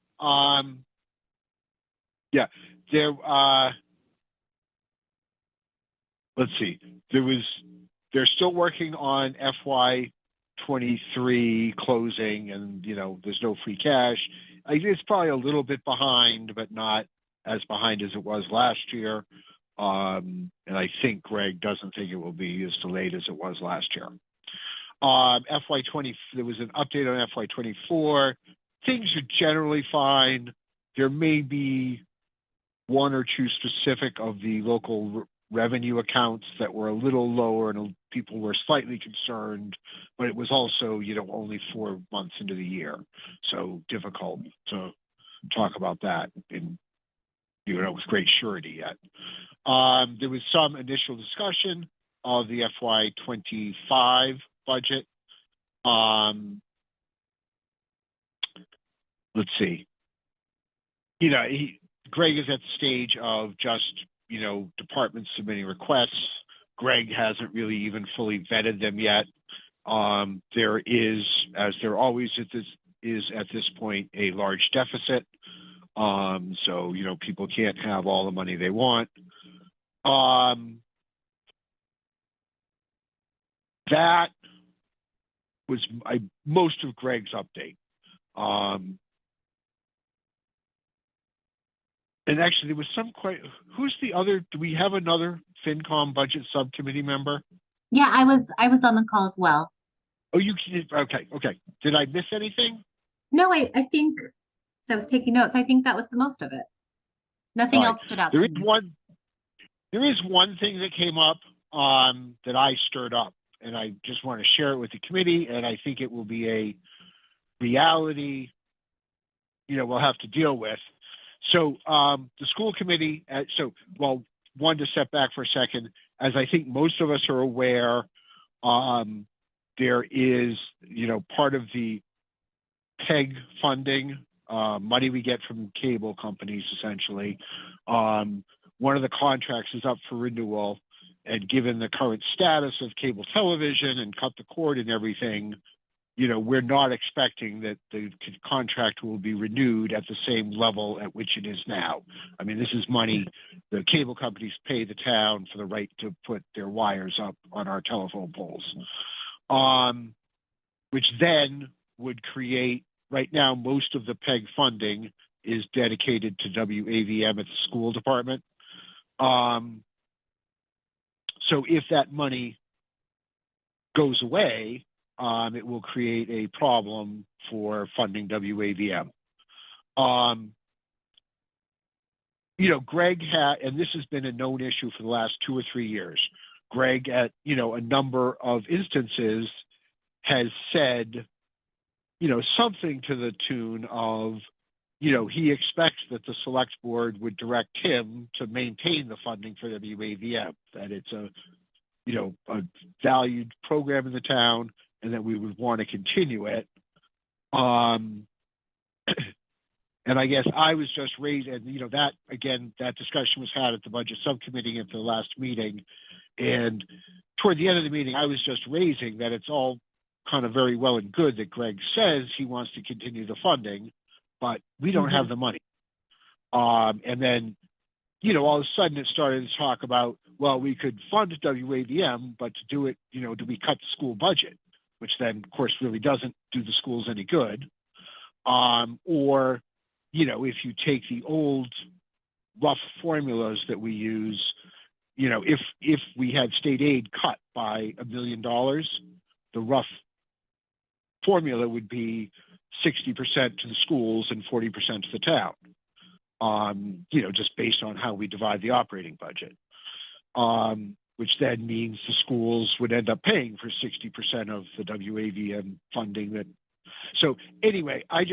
Yeah, there, let's see, they're still working on FY23 closing, and, you know, there's no free cash. I think it's probably a little bit behind, but not as behind as it was last year. And I think Greg doesn't think it will be as delayed as it was last year. FY20, there was an update on FY24. Things are generally fine. There may be one or two specific of the local revenue accounts that were a little lower, and people were slightly concerned, but it was also, you know, only 4 months into the year. So difficult to talk about that in, you know, with great surety yet. There was some initial discussion of the FY25 budget. Let's see. You know, Greg is at the stage of just, you know, departments submitting requests. Greg hasn't really even fully vetted them yet. There is, as there always at this point, a large deficit. So, you know, people can't have all the money they want. That was most of Greg's update. And actually, there was some who's the other? Do we have another FinCom budget subcommittee member? Yeah, I was on the call as well. Oh, okay. Did I miss anything? No, I think, so I was taking notes. I think that was the most of it. Nothing else stood out to me. There is one thing that came up that I stirred up, and I just want to share it with the committee, and I think it will be a reality, you know, we'll have to deal with. So the school committee, one to step back for a second, as I think most of us are aware, there is, you know, part of the PEG funding, money we get from cable companies, essentially. One of the contracts is up for renewal, and given the current status of cable television and cut the cord and everything, you know, we're not expecting that the contract will be renewed at the same level at which it is now. I mean, this is money the cable companies pay the town for the right to put their wires up on our telephone poles, which then would create, right now, most of the PEG funding is dedicated to WAVM at the school department. So if that money goes away, it will create a problem for funding WAVM. You know, Greg and this has been a known issue for the last 2 or 3 years. Greg, at, you know, a number of instances, has said, you know, something to the tune of, you know, he expects that the select board would direct him to maintain the funding for WAVM, that it's a, you know, a valued program in the town, and that we would want to continue it. And I guess I was just raising, and, you know, that, again, that discussion was had at the budget subcommittee at the last meeting. And toward the end of the meeting, I was just raising that it's all kind of very well and good that Greg says he wants to continue the funding, but we don't have the money. And then, you know, all of a sudden it started to talk about, well, we could fund WAVM, but to do it, you know, do we cut the school budget? Which then, of course, really doesn't do the schools any good. Or, you know, if you take the old rough formulas that we use, you know, if we had state aid cut by $1 million, the rough formula would be 60% to the schools and 40% to the town. You know, just based on how we divide the operating budget. Which then means the schools would end up paying for 60% of the WAVM funding. That, so anyway, I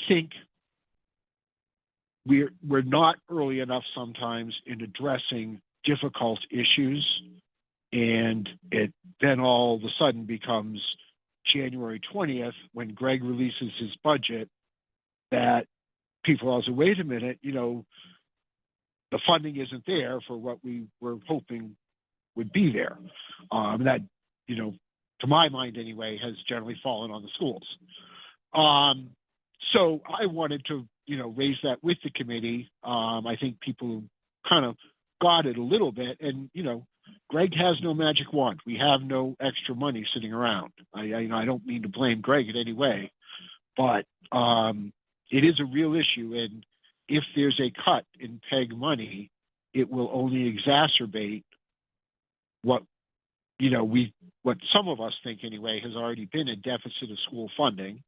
think we're not early enough sometimes in addressing difficult issues, and it then all of a sudden becomes January 20th when Greg releases his budget, that people also, wait a minute, you know, the funding isn't there for what we were hoping would be there. That, you know, to my mind anyway, has generally fallen on the schools. So I wanted to, you know, raise that with the committee. I think people kind of got it a little bit, and, you know, Greg has no magic wand. We have no extra money sitting around. You know, I don't mean to blame Greg in any way, but it is a real issue. And if there's a cut in PEG money, it will only exacerbate what, you know, what some of us think anyway has already been a deficit of school funding.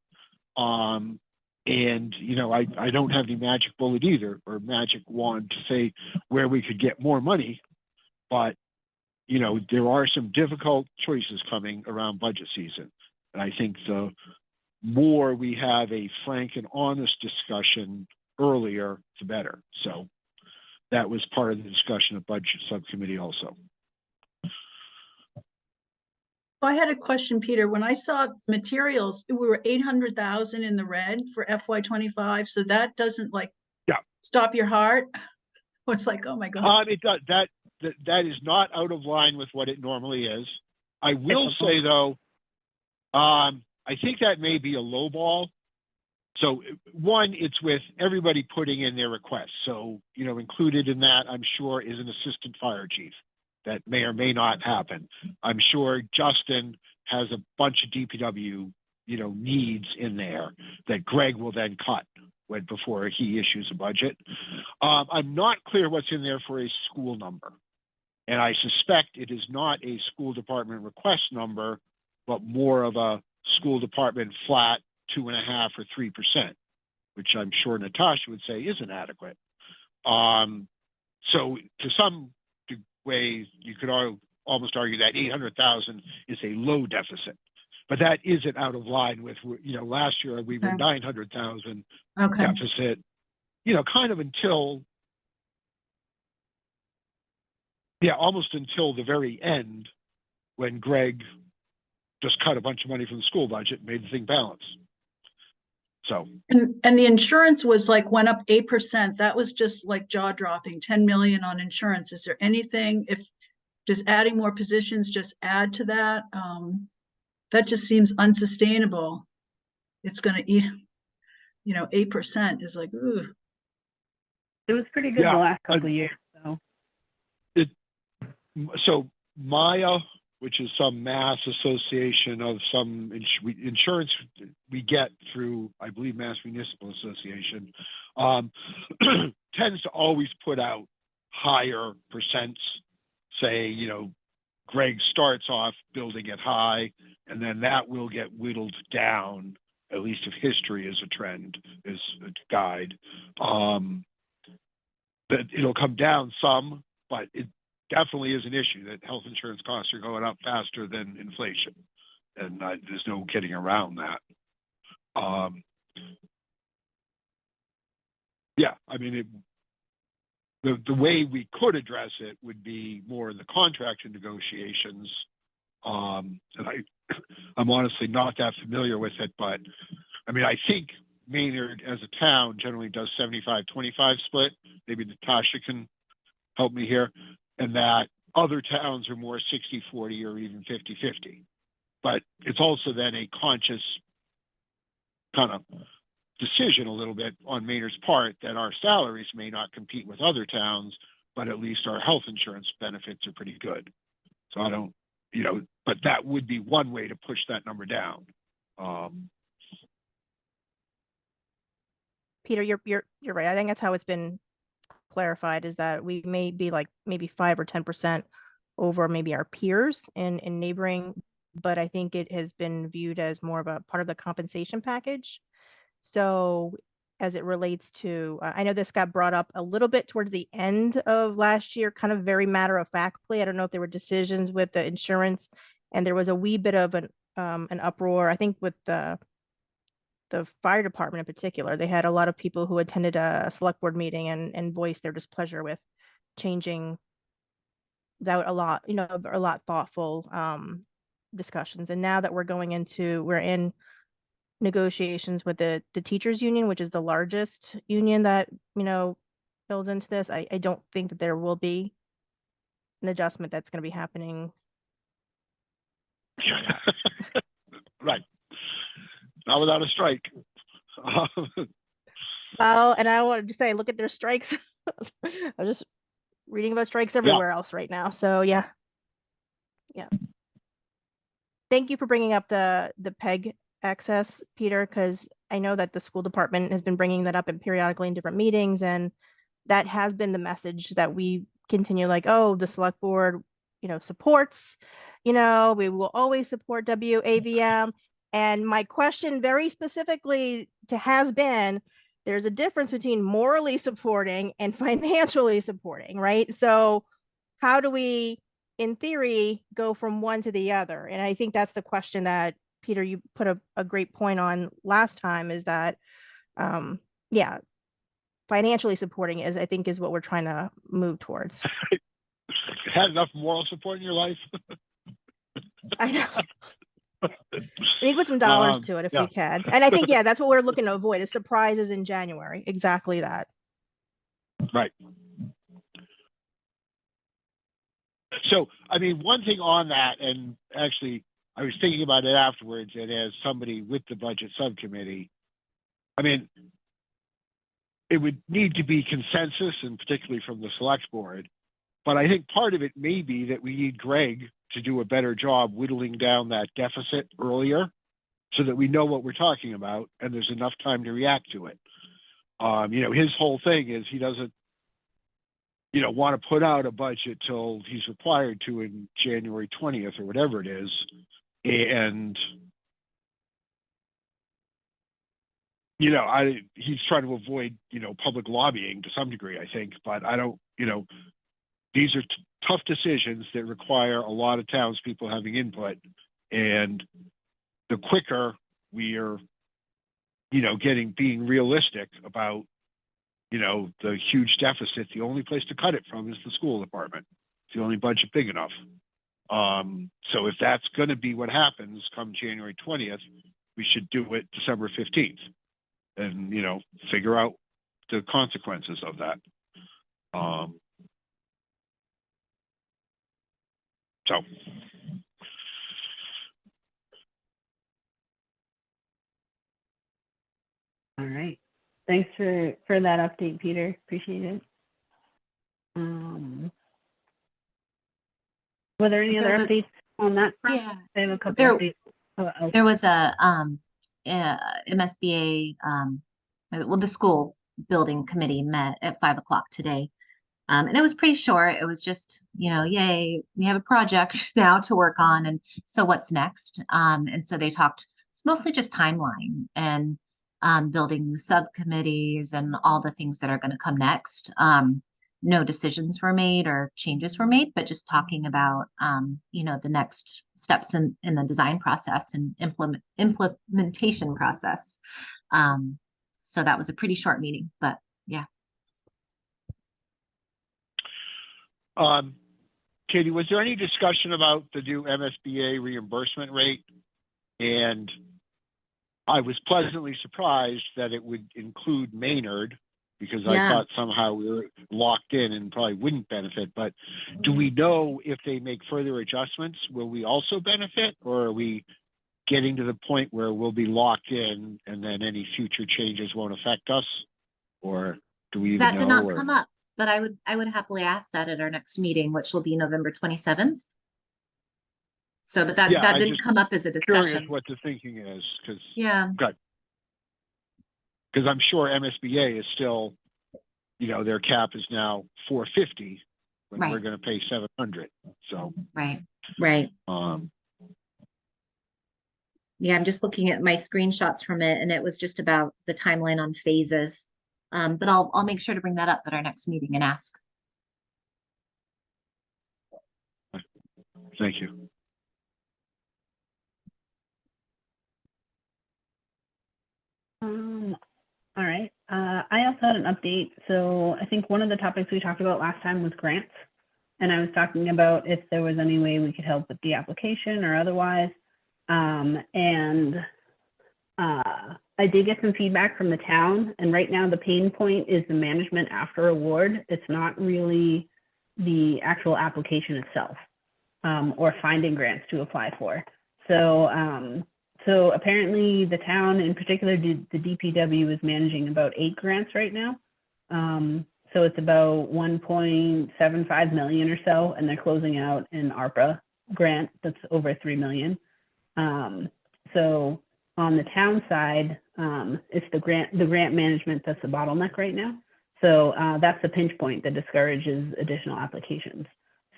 And, you know, I don't have any magic bullet either, or magic wand to say where we could get more money, but, you know, there are some difficult choices coming around budget season. And I think the more we have a frank and honest discussion earlier, the better. So that was part of the discussion of budget subcommittee also. I had a question, Peter. When I saw materials, we were 800,000 in the red for FY25. So that doesn't like stop your heart. It's like, oh my God. It does. That is not out of line with what it normally is. I will say though, I think that may be a low ball. So one, it's with everybody putting in their requests. So, you know, included in that, I'm sure, is an assistant fire chief. That may or may not happen. I'm sure Justin has a bunch of DPW, you know, needs in there that Greg will then cut before he issues a budget. I'm not clear what's in there for a school number. And I suspect it is not a school department request number, but more of a school department flat 2.5% or 3%, which I'm sure Natasha would say isn't adequate. So to some ways, you could almost argue that 800,000 is a low deficit, but that isn't out of line with, you know, last year we were 900,000 deficit, you know, kind of until, almost until the very end, when Greg just cut a bunch of money from the school budget and made the thing balance. So, and the insurance was like, went up 8%. That was just like jaw dropping, 10 million on insurance. Is there anything, if just adding more positions, just add to that? That just seems unsustainable. It's going to eat, you know, 8% is like, ooh. It was pretty good the last couple of years. So Maya, which is some mass association of some insurance we get through, I believe, Mass Municipal Association, tends to always put out higher percents. Say, you know, Greg starts off building it high, and then that will get whittled down, at least if history is a trend, is a guide. But it'll come down some, but it definitely is an issue that health insurance costs are going up faster than inflation. And there's no getting around that. I mean, the way we could address it would be more in the contract negotiations. And I'm honestly not that familiar with it, but I mean, I think Maynard as a town generally does 75-25 split. Maybe Natasha can help me here. And that other towns are more 60-40 or even 50-50. But it's also then a conscious kind of decision a little bit on Maynard's part that our salaries may not compete with other towns, but at least our health insurance benefits are pretty good. So I don't, you know, but that would be one way to push that number down. Peter, you're right. I think that's how it's been clarified, is that we may be like maybe 5 or 10% over maybe our peers in neighboring, but I think it has been viewed as more of a part of the compensation package. So as it relates to, I know this got brought up a little bit towards the end of last year, kind of very matter of factly. I don't know if there were decisions with the insurance, and there was a wee bit of an uproar, I think, with the fire department in particular. They had a lot of people who attended a select board meeting and voiced their displeasure with changing without a lot thoughtful discussions. And now that we're in negotiations with the teachers union, which is the largest union that, builds into this. I don't think that there will be an adjustment that's going to be happening. Right. Not without a strike. Well, and I wanted to say, look at their strikes. I'm just reading about strikes everywhere else right now. So yeah. Thank you for bringing up the PEG access, Peter, because I know that the school department has been bringing that up periodically in different meetings, and that has been the message that we continue, like, oh, the select board, supports, we will always support WAVM. And my question very specifically has been, there's a difference between morally supporting and financially supporting, right? So how do we, in theory, go from one to the other? And I think that's the question that, Peter, you put a great point on last time, is that, financially supporting is what we're trying to move towards. Had enough moral support in your life? I know. We need to put some dollars to it if we can. And I think, that's what we're looking to avoid, is surprises in January. Exactly that. Right. So, I mean, one thing on that, and actually, I was thinking about it afterwards, and as somebody with the budget subcommittee, I mean, it would need to be consensus, and particularly from the select board. But I think part of it may be that we need Greg to do a better job whittling down that deficit earlier, so that we know what we're talking about and there's enough time to react to it. His whole thing is he doesn't, want to put out a budget till he's required to in January 20th or whatever it is. And, he's trying to avoid, public lobbying to some degree, I think, but I don't, these are tough decisions that require a lot of townspeople having input. And the quicker we are, being realistic about, the huge deficit, the only place to cut it from is the school department. It's the only budget big enough. So if that's going to be what happens come January 20th, we should do it December 15th and, figure out the consequences of that. So. All right. Thanks for that update, Peter. Appreciate it. Were there any other updates on that front? Yeah. I have a couple There- updates. There was a MSBA, the school building committee met at 5 o'clock today. And it was pretty short. It was just, yay, we have a project now to work on. And so what's next? And so they talked, it's mostly just timeline and building new subcommittees and all the things that are going to come next. No decisions were made or changes were made, but just talking about, the next steps in the design process and implementation process. So that was a pretty short meeting, but yeah. Katie, was there any discussion about the new MSBA reimbursement rate? And I was pleasantly surprised that it would include Maynard, because I thought somehow we were locked in and probably wouldn't benefit. But do we know if they make further adjustments, will we also benefit, or are we getting to the point where we'll be locked in and then any future changes won't affect us? Or do we even know? That did not come up, but I would happily ask that at our next meeting, which will be November 27th. So, but that didn't come up as a discussion. Curious what the thinking is, because good. Because I'm sure MSBA is still, their cap is now 450 when we're going to pay 700. So right. Yeah, I'm just looking at my screenshots from it, and it was just about the timeline on phases. But I'll make sure to bring that up at our next meeting and ask. Thank you. All right. I also had an update. So I think one of the topics we talked about last time was grants. And I was talking about if there was any way we could help with the application or otherwise. And I did get some feedback from the town, and right now the pain point is the management after award. It's not really the actual application itself, or finding grants to apply for. So apparently the town, in particular, the DPW, is managing about 8 grants right now. So it's about 1.75 million or so, and they're closing out an ARPA grant that's over 3 million. So on the town side, it's the grant management that's the bottleneck right now. So that's the pinch point that discourages additional applications.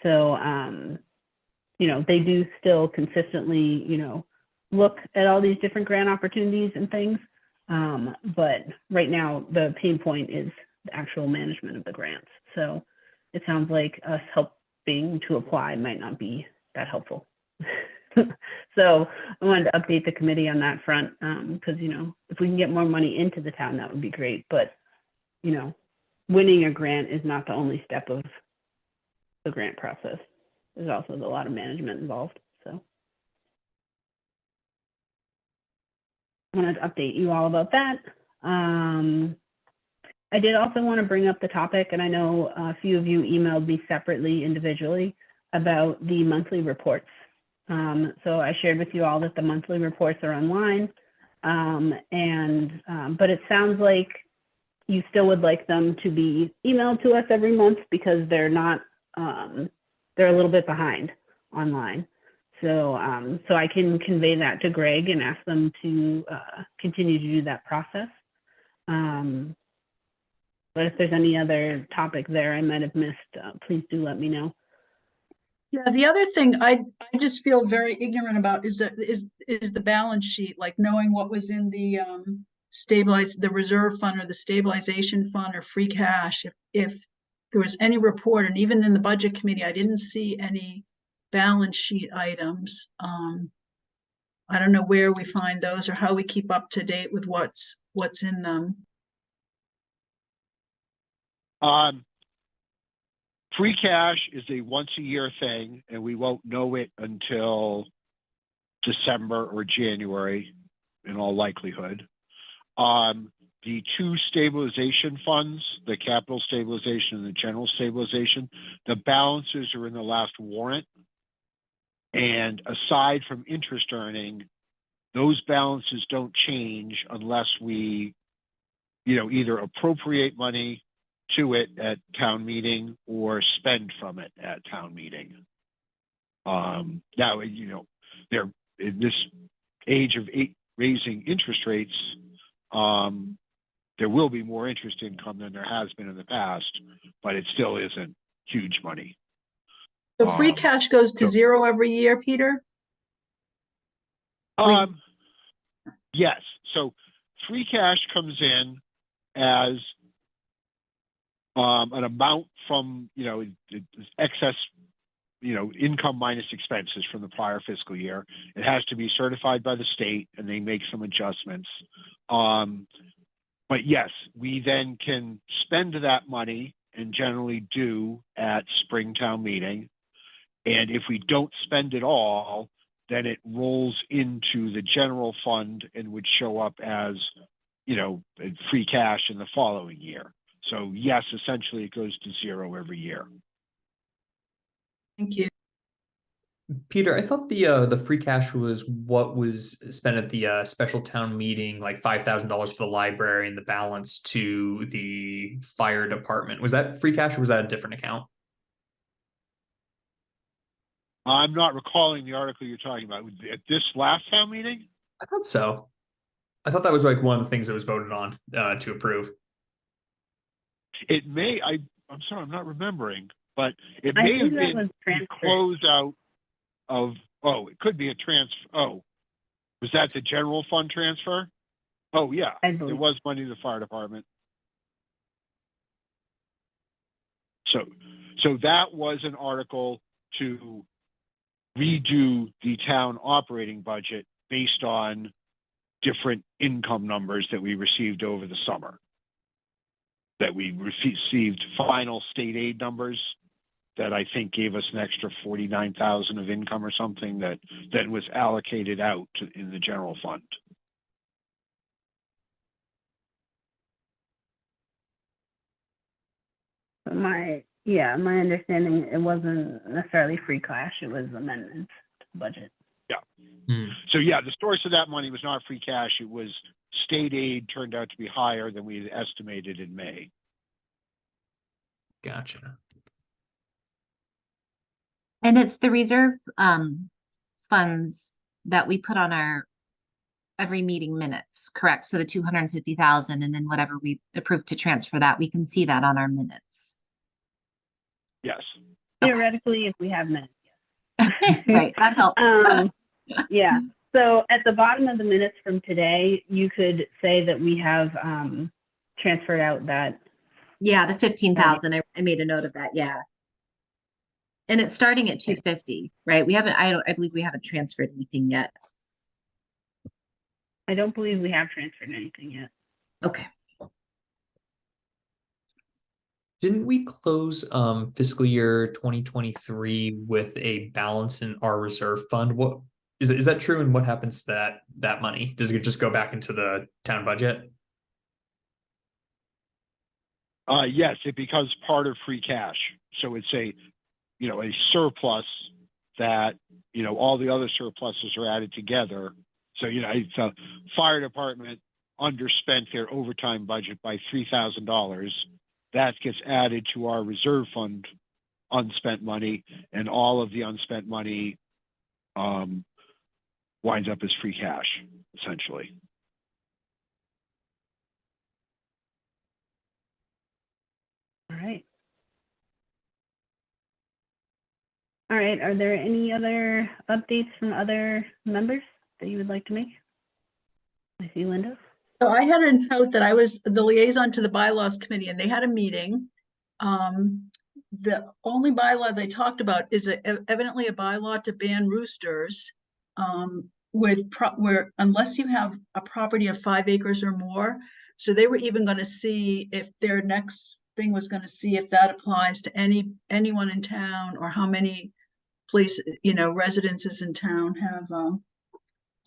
So, you know, they do still consistently, you know, look at all these different grant opportunities and things. But right now the pain point is the actual management of the grants. So it sounds like us helping to apply might not be that helpful. So I wanted to update the committee on that front, because, you know, if we can get more money into the town, that would be great. But, you know, winning a grant is not the only step of the grant process. There's also a lot of management involved. So I wanted to update you all about that. I did also want to bring up the topic, and I know a few of you emailed me separately, individually, about the monthly reports. So I shared with you all that the monthly reports are online, but it sounds like you still would like them to be emailed to us every month because they're not, they're a little bit behind online. So, so I can convey that to Greg and ask them to continue to do that process. But if there's any other topic there I might have missed, please do let me know. Yeah, the other thing I just feel very ignorant about is the balance sheet, like knowing what was in the the reserve fund or the stabilization fund or free cash. If there was any report, and even in the budget committee, I didn't see any balance sheet items. I don't know where we find those or how we keep up to date with what's in them. Free cash is a once a year thing, and we won't know it until December or January in all likelihood. The 2 stabilization funds, the capital stabilization and the general stabilization, the balances are in the last warrant. And aside from interest earning, those balances don't change unless we, you know, either appropriate money to it at town meeting or spend from it at town meeting. Now, you know, they're in this age of raising interest rates, there will be more interest income than there has been in the past, but it still isn't huge money. So free cash goes to zero every year, Peter? Yes. So free cash comes in as an amount from, you know, excess, you know, income minus expenses from the prior fiscal year. It has to be certified by the state, and they make some adjustments. But yes, we then can spend that money, and generally do, at Springtown meeting. And if we don't spend it all, then it rolls into the general fund and would show up as, you know, free cash in the following year. So yes, essentially it goes to zero every year. Thank you. Peter, I thought the free cash was what was spent at the special town meeting, like $5,000 for the library and the balance to the fire department. Was that free cash or was that a different account? I'm not recalling the article you're talking about. At this last town meeting? I thought so. I thought that was like one of the things that was voted on to approve. It may, I'm sorry, I'm not remembering, but it may have been closed out of, it could be a transfer. Was that the general fund transfer? Oh, yeah, there was money to the fire department. So that was an article to redo the town operating budget based on different income numbers that we received over the summer. That we received final state aid numbers that I think gave us an extra 49,000 of income or something that was allocated out in the general fund. my understanding, it wasn't necessarily free cash, it was amendments to the budget. So yeah, the source of that money was not free cash. It was state aid turned out to be higher than we had estimated in May. Gotcha. And it's the reserve funds that we put on our every meeting minutes, correct? So the 250,000 and then whatever we approved to transfer that, we can see that on our minutes. Yes. Theoretically, if we have minutes. Right, that helps. Yeah. So at the bottom of the minutes from today, you could say that we have transferred out that. Yeah, the 15,000. I made a note of that. Yeah. And it's starting at 250, right? We haven't, I believe we haven't transferred anything yet. I don't believe we have transferred anything yet. Okay. Didn't we close fiscal year 2023 with a balance in our reserve fund? What is that true? And what happens to that money? Does it just go back into the town budget? Yes, it becomes part of free cash. So it's a surplus that, all the other surpluses are added together. So, it's a fire department underspent their overtime budget by $3,000. That gets added to our reserve fund unspent money, and all of the unspent money winds up as free cash, essentially. All right. All right. Are there any other updates from other members that you would like to make? I see Linda. So I had a note that I was the liaison to the bylaws committee, and they had a meeting. The only bylaw they talked about is evidently a bylaw to ban roosters, where unless you have a property of 5 acres or more. So they were even going to see if their next thing was going to see if that applies to anyone in town, or how many residences in town have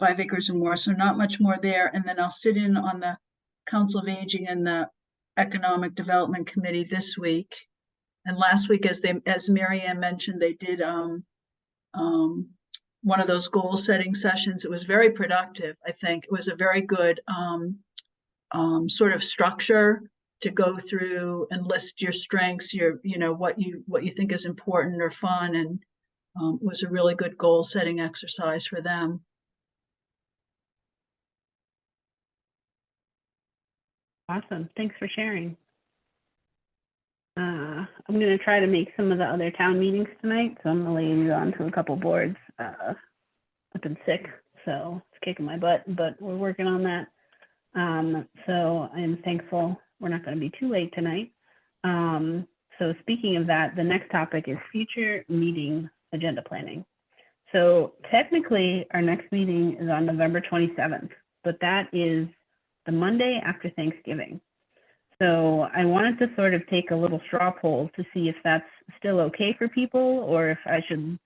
5 acres or more. So not much more there. And then I'll sit in on the Council of Aging and the Economic Development Committee this week. And last week, as Mary Ann mentioned, they did one of those goal setting sessions. It was very productive. I think it was a very good sort of structure to go through and list your strengths, what you think is important or fun. And it was a really good goal setting exercise for them. Awesome. Thanks for sharing. I'm going to try to make some of the other town meetings tonight. So I'm going to liaison to a couple boards. I've been sick, so it's kicking my butt, but we're working on that. So I'm thankful we're not going to be too late tonight. So speaking of that, the next topic is future meeting agenda planning. So technically our next meeting is on November 27th, but that is the Monday after Thanksgiving. So I wanted to sort of take a little straw poll to see if that's still okay for people, or if I should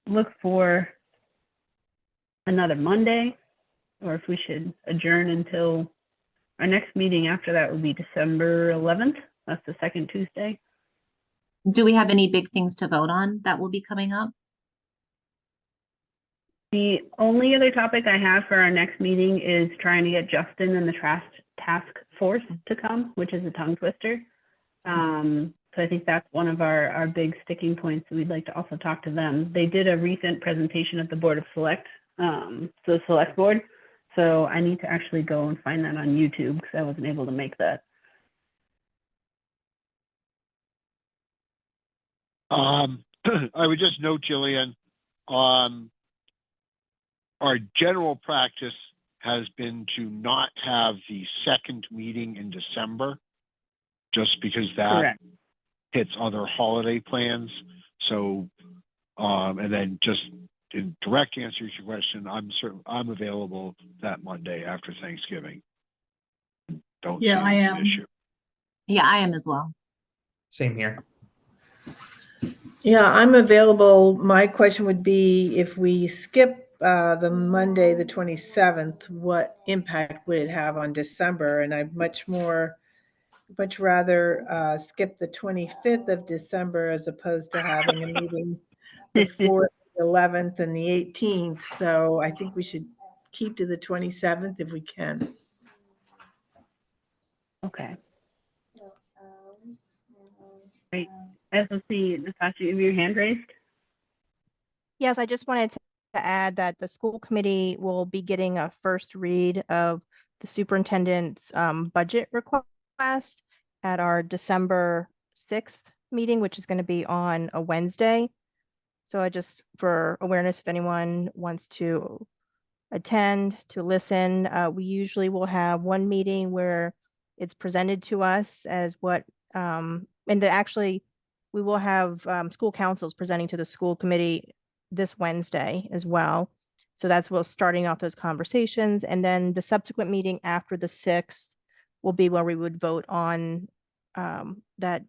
look for another Monday, or if we should adjourn until our next meeting after that would be December 11th. That's the second Tuesday. Do we have any big things to vote on that will be coming up? The only other topic I have for our next meeting is trying to get Justin and the task force to come, which is a tongue twister. So I think that's one of our big sticking points. So we'd like to also talk to them. They did a recent presentation at the Board of Select, the Select Board. So I need to actually go and find that on YouTube because I wasn't able to make that. I would just note, Jillian, our general practice has been to not have the second meeting in December, just because that Correct. hits other holiday plans. So, and then just in direct answer to your question, I'm available that Monday after Thanksgiving. Don't see I am. an issue. Yeah, I am as well. Same here. Yeah, I'm available. My question would be, if we skip the Monday, the 27th, what impact would it have on December? And I'm much more much rather skip the 25th of December as opposed to having a meeting the 4th, 11th, and the 18th. So I think we should keep to the 27th if we can. Okay. Great. SOC, Natasha, you have your hand raised? Yes, I just wanted to add that the school committee will be getting a first read of the superintendent's budget request at our December 6th meeting, which is going to be on a Wednesday. So I just, for awareness, if anyone wants to attend, to listen, we usually will have one meeting where it's presented to us as what, actually, we will have school councils presenting to the school committee this Wednesday as well. So that's what's starting off those conversations. And then the subsequent meeting after the 6th will be where we would vote on that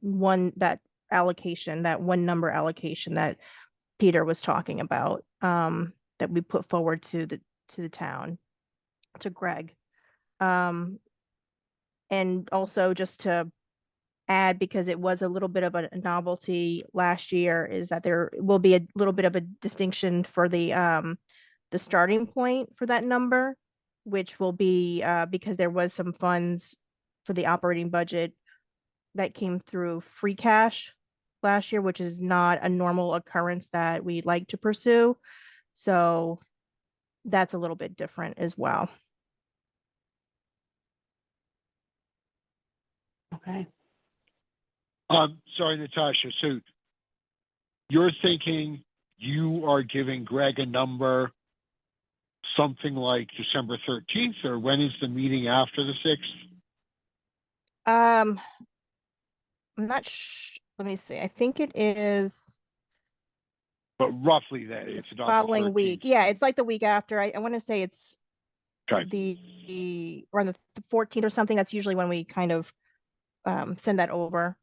allocation, that one number allocation that Peter was talking about, that we put forward to the town, to Greg. And also just to add, because it was a little bit of a novelty last year, is that there will be a little bit of a distinction for the starting point for that number, which will be because there was some funds for the operating budget that came through free cash last year, which is not a normal occurrence that we like to pursue. So that's a little bit different as well. Okay. Sorry, Natasha. So you're thinking you are giving Greg a number, something like December 13th, or when is the meeting after the 6th? I'm not let me see. I think it is But roughly that it's not the following week. 13th. Yeah, it's like the week after. I want to say it's Okay. or on the 14th or something. That's usually when we kind of send that over,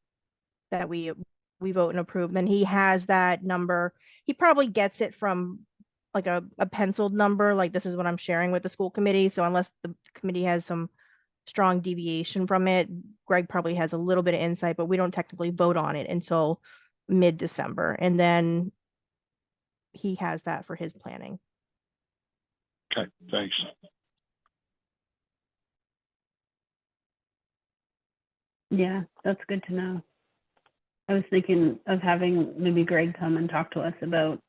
that we vote and approve. Then he has that number. He probably gets it from like a penciled number, like this is what I'm sharing with the school committee. So unless the committee has some strong deviation from it, Greg probably has a little bit of insight, but we don't technically vote on it until mid-December. And then he has that for his planning. Okay, thanks. Yeah, that's good to know. I was thinking of having maybe Greg come and talk to us about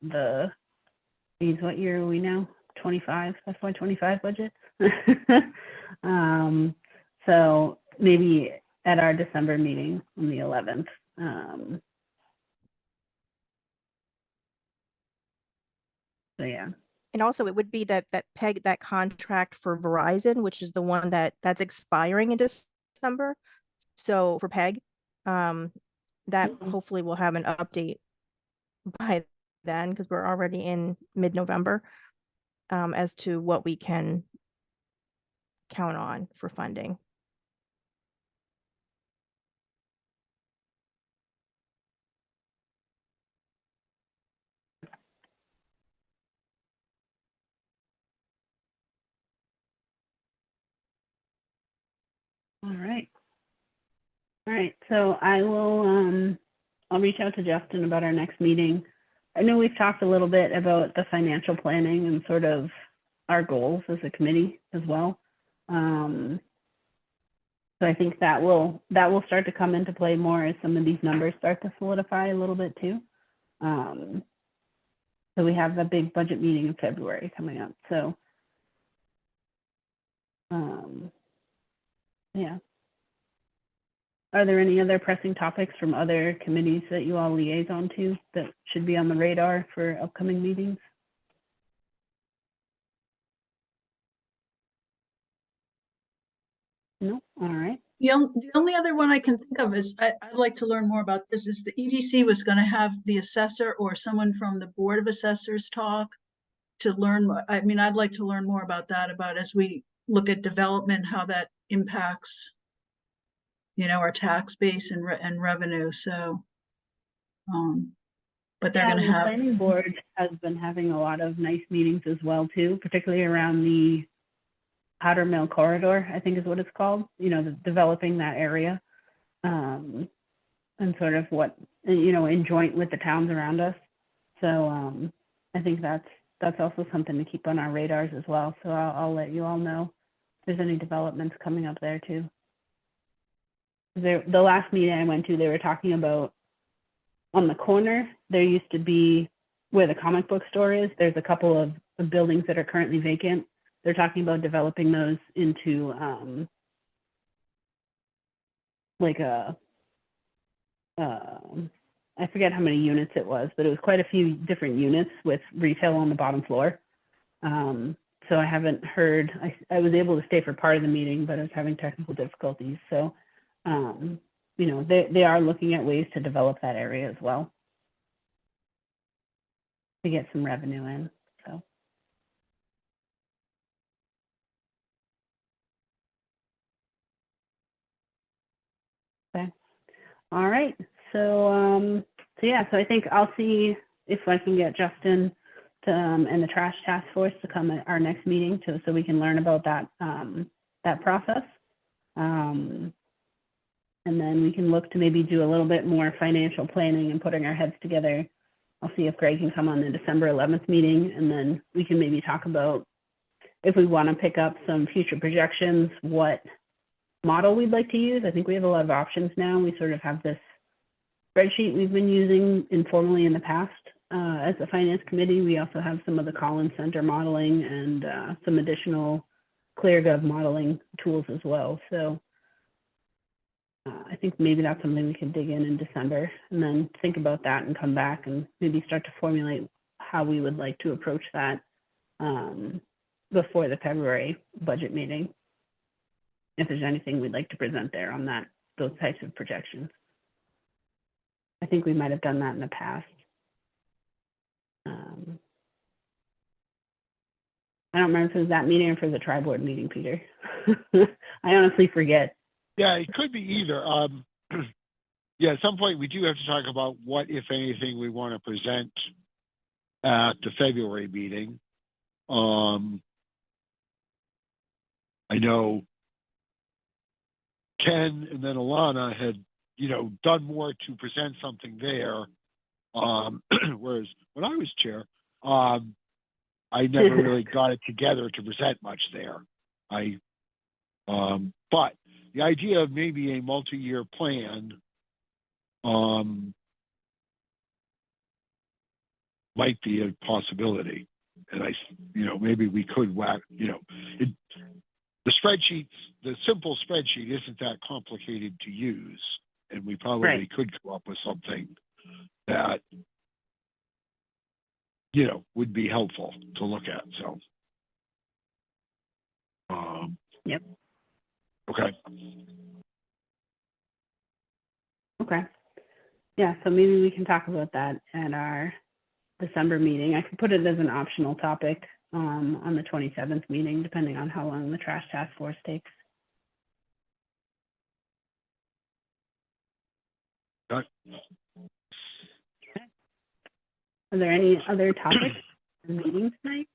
what year are we now? 25, FY25 budget. So maybe at our December meeting on the 11th. So yeah. And also it would be that PEG, that contract for Verizon, which is the one that's expiring in December. So for PEG, that hopefully we'll have an update by then, because we're already in mid-November, as to what we can count on for funding. All right. All right. So I will, I'll reach out to Justin about our next meeting. I know we've talked a little bit about the financial planning and sort of our goals as a committee as well. So I think that will start to come into play more as some of these numbers start to solidify a little bit too. So we have a big budget meeting in February coming up. So yeah. Are there any other pressing topics from other committees that you all liaison to that should be on the radar for upcoming meetings? No? All right. The only other one I can think of is, I'd like to learn more about this, is the EDC was going to have the assessor or someone from the Board of Assessors talk to learn. I mean, I'd like to learn more about that, about as we look at development, how that impacts, you know, our tax base and revenue. So, but they're going to the have. planning board has been having a lot of nice meetings as well too, particularly around the Powder Mill corridor, I think is what it's called, you know, developing that area. and sort of what, you know, in joint with the towns around us. So I think that's also something to keep on our radars as well. So I'll let you all know if there's any developments coming up there too. The last meeting I went to, they were talking about on the corner, there used to be where the comic book store is. There's a couple of buildings that are currently vacant. They're talking about developing those into like a, I forget how many units it was, but it was quite a few different units with retail on the bottom floor. So I haven't heard, I was able to stay for part of the meeting, but I was having technical difficulties. So, you know, they are looking at ways to develop that area as well to get some revenue in. So. Okay. All right. So, so I think I'll see if I can get Justin to, and the trash task force to come at our next meeting so we can learn about that, that process. And then we can look to maybe do a little bit more financial planning and putting our heads together. I'll see if Greg can come on the December 11th meeting, and then we can maybe talk about if we want to pick up some future projections, what model we'd like to use. I think we have a lot of options now. We sort of have this spreadsheet we've been using informally in the past as a finance committee. We also have some of the Collins Center modeling and some additional ClearGov modeling tools as well. So I think maybe that's something we can dig in December and then think about that and come back and maybe start to formulate how we would like to approach that before the February budget meeting. If there's anything we'd like to present there on that, those types of projections. I think we might have done that in the past. I don't remember if it was that meeting or if it was a tri-board meeting, Peter. I honestly forget. Yeah, it could be either. Yeah, at some point we do have to talk about what, if anything, we want to present at the February meeting. I know Ken and then Alana had, you know, done more to present something there. Whereas when I was chair, I never really got it together to present much there. But the idea of maybe a multi-year plan might be a possibility. And maybe we could whack, the spreadsheets, the simple spreadsheet isn't that complicated to use. And we probably could come up with something that, would be helpful to look at. So, Yep. Okay. Okay. Yeah, so maybe we can talk about that at our December meeting. I could put it as an optional topic on the 27th meeting, depending on how long the trash task force takes. Okay. Are there any other topics in the meeting tonight,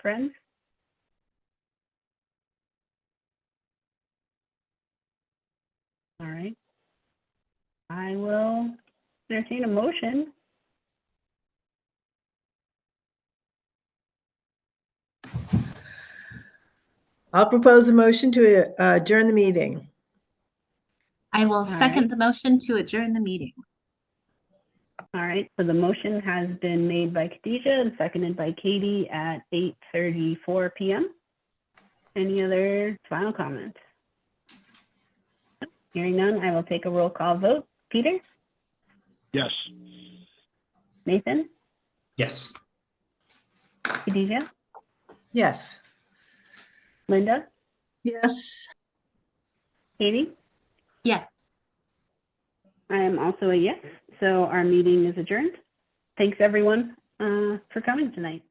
friends? All right. I will entertain a motion. I'll propose a motion to adjourn the meeting. I will All second right. the motion to adjourn the meeting. All right, so the motion has been made by Khadijah and seconded by Katie at 8:34 p.m. Any other final comments? Hearing none, I will take a roll call vote. Peter? Yes. Nathan? Yes. Khadijah? Yes. Linda? Yes. Katie? Yes. I am also a yes, so our meeting is adjourned. Thanks everyone for coming tonight.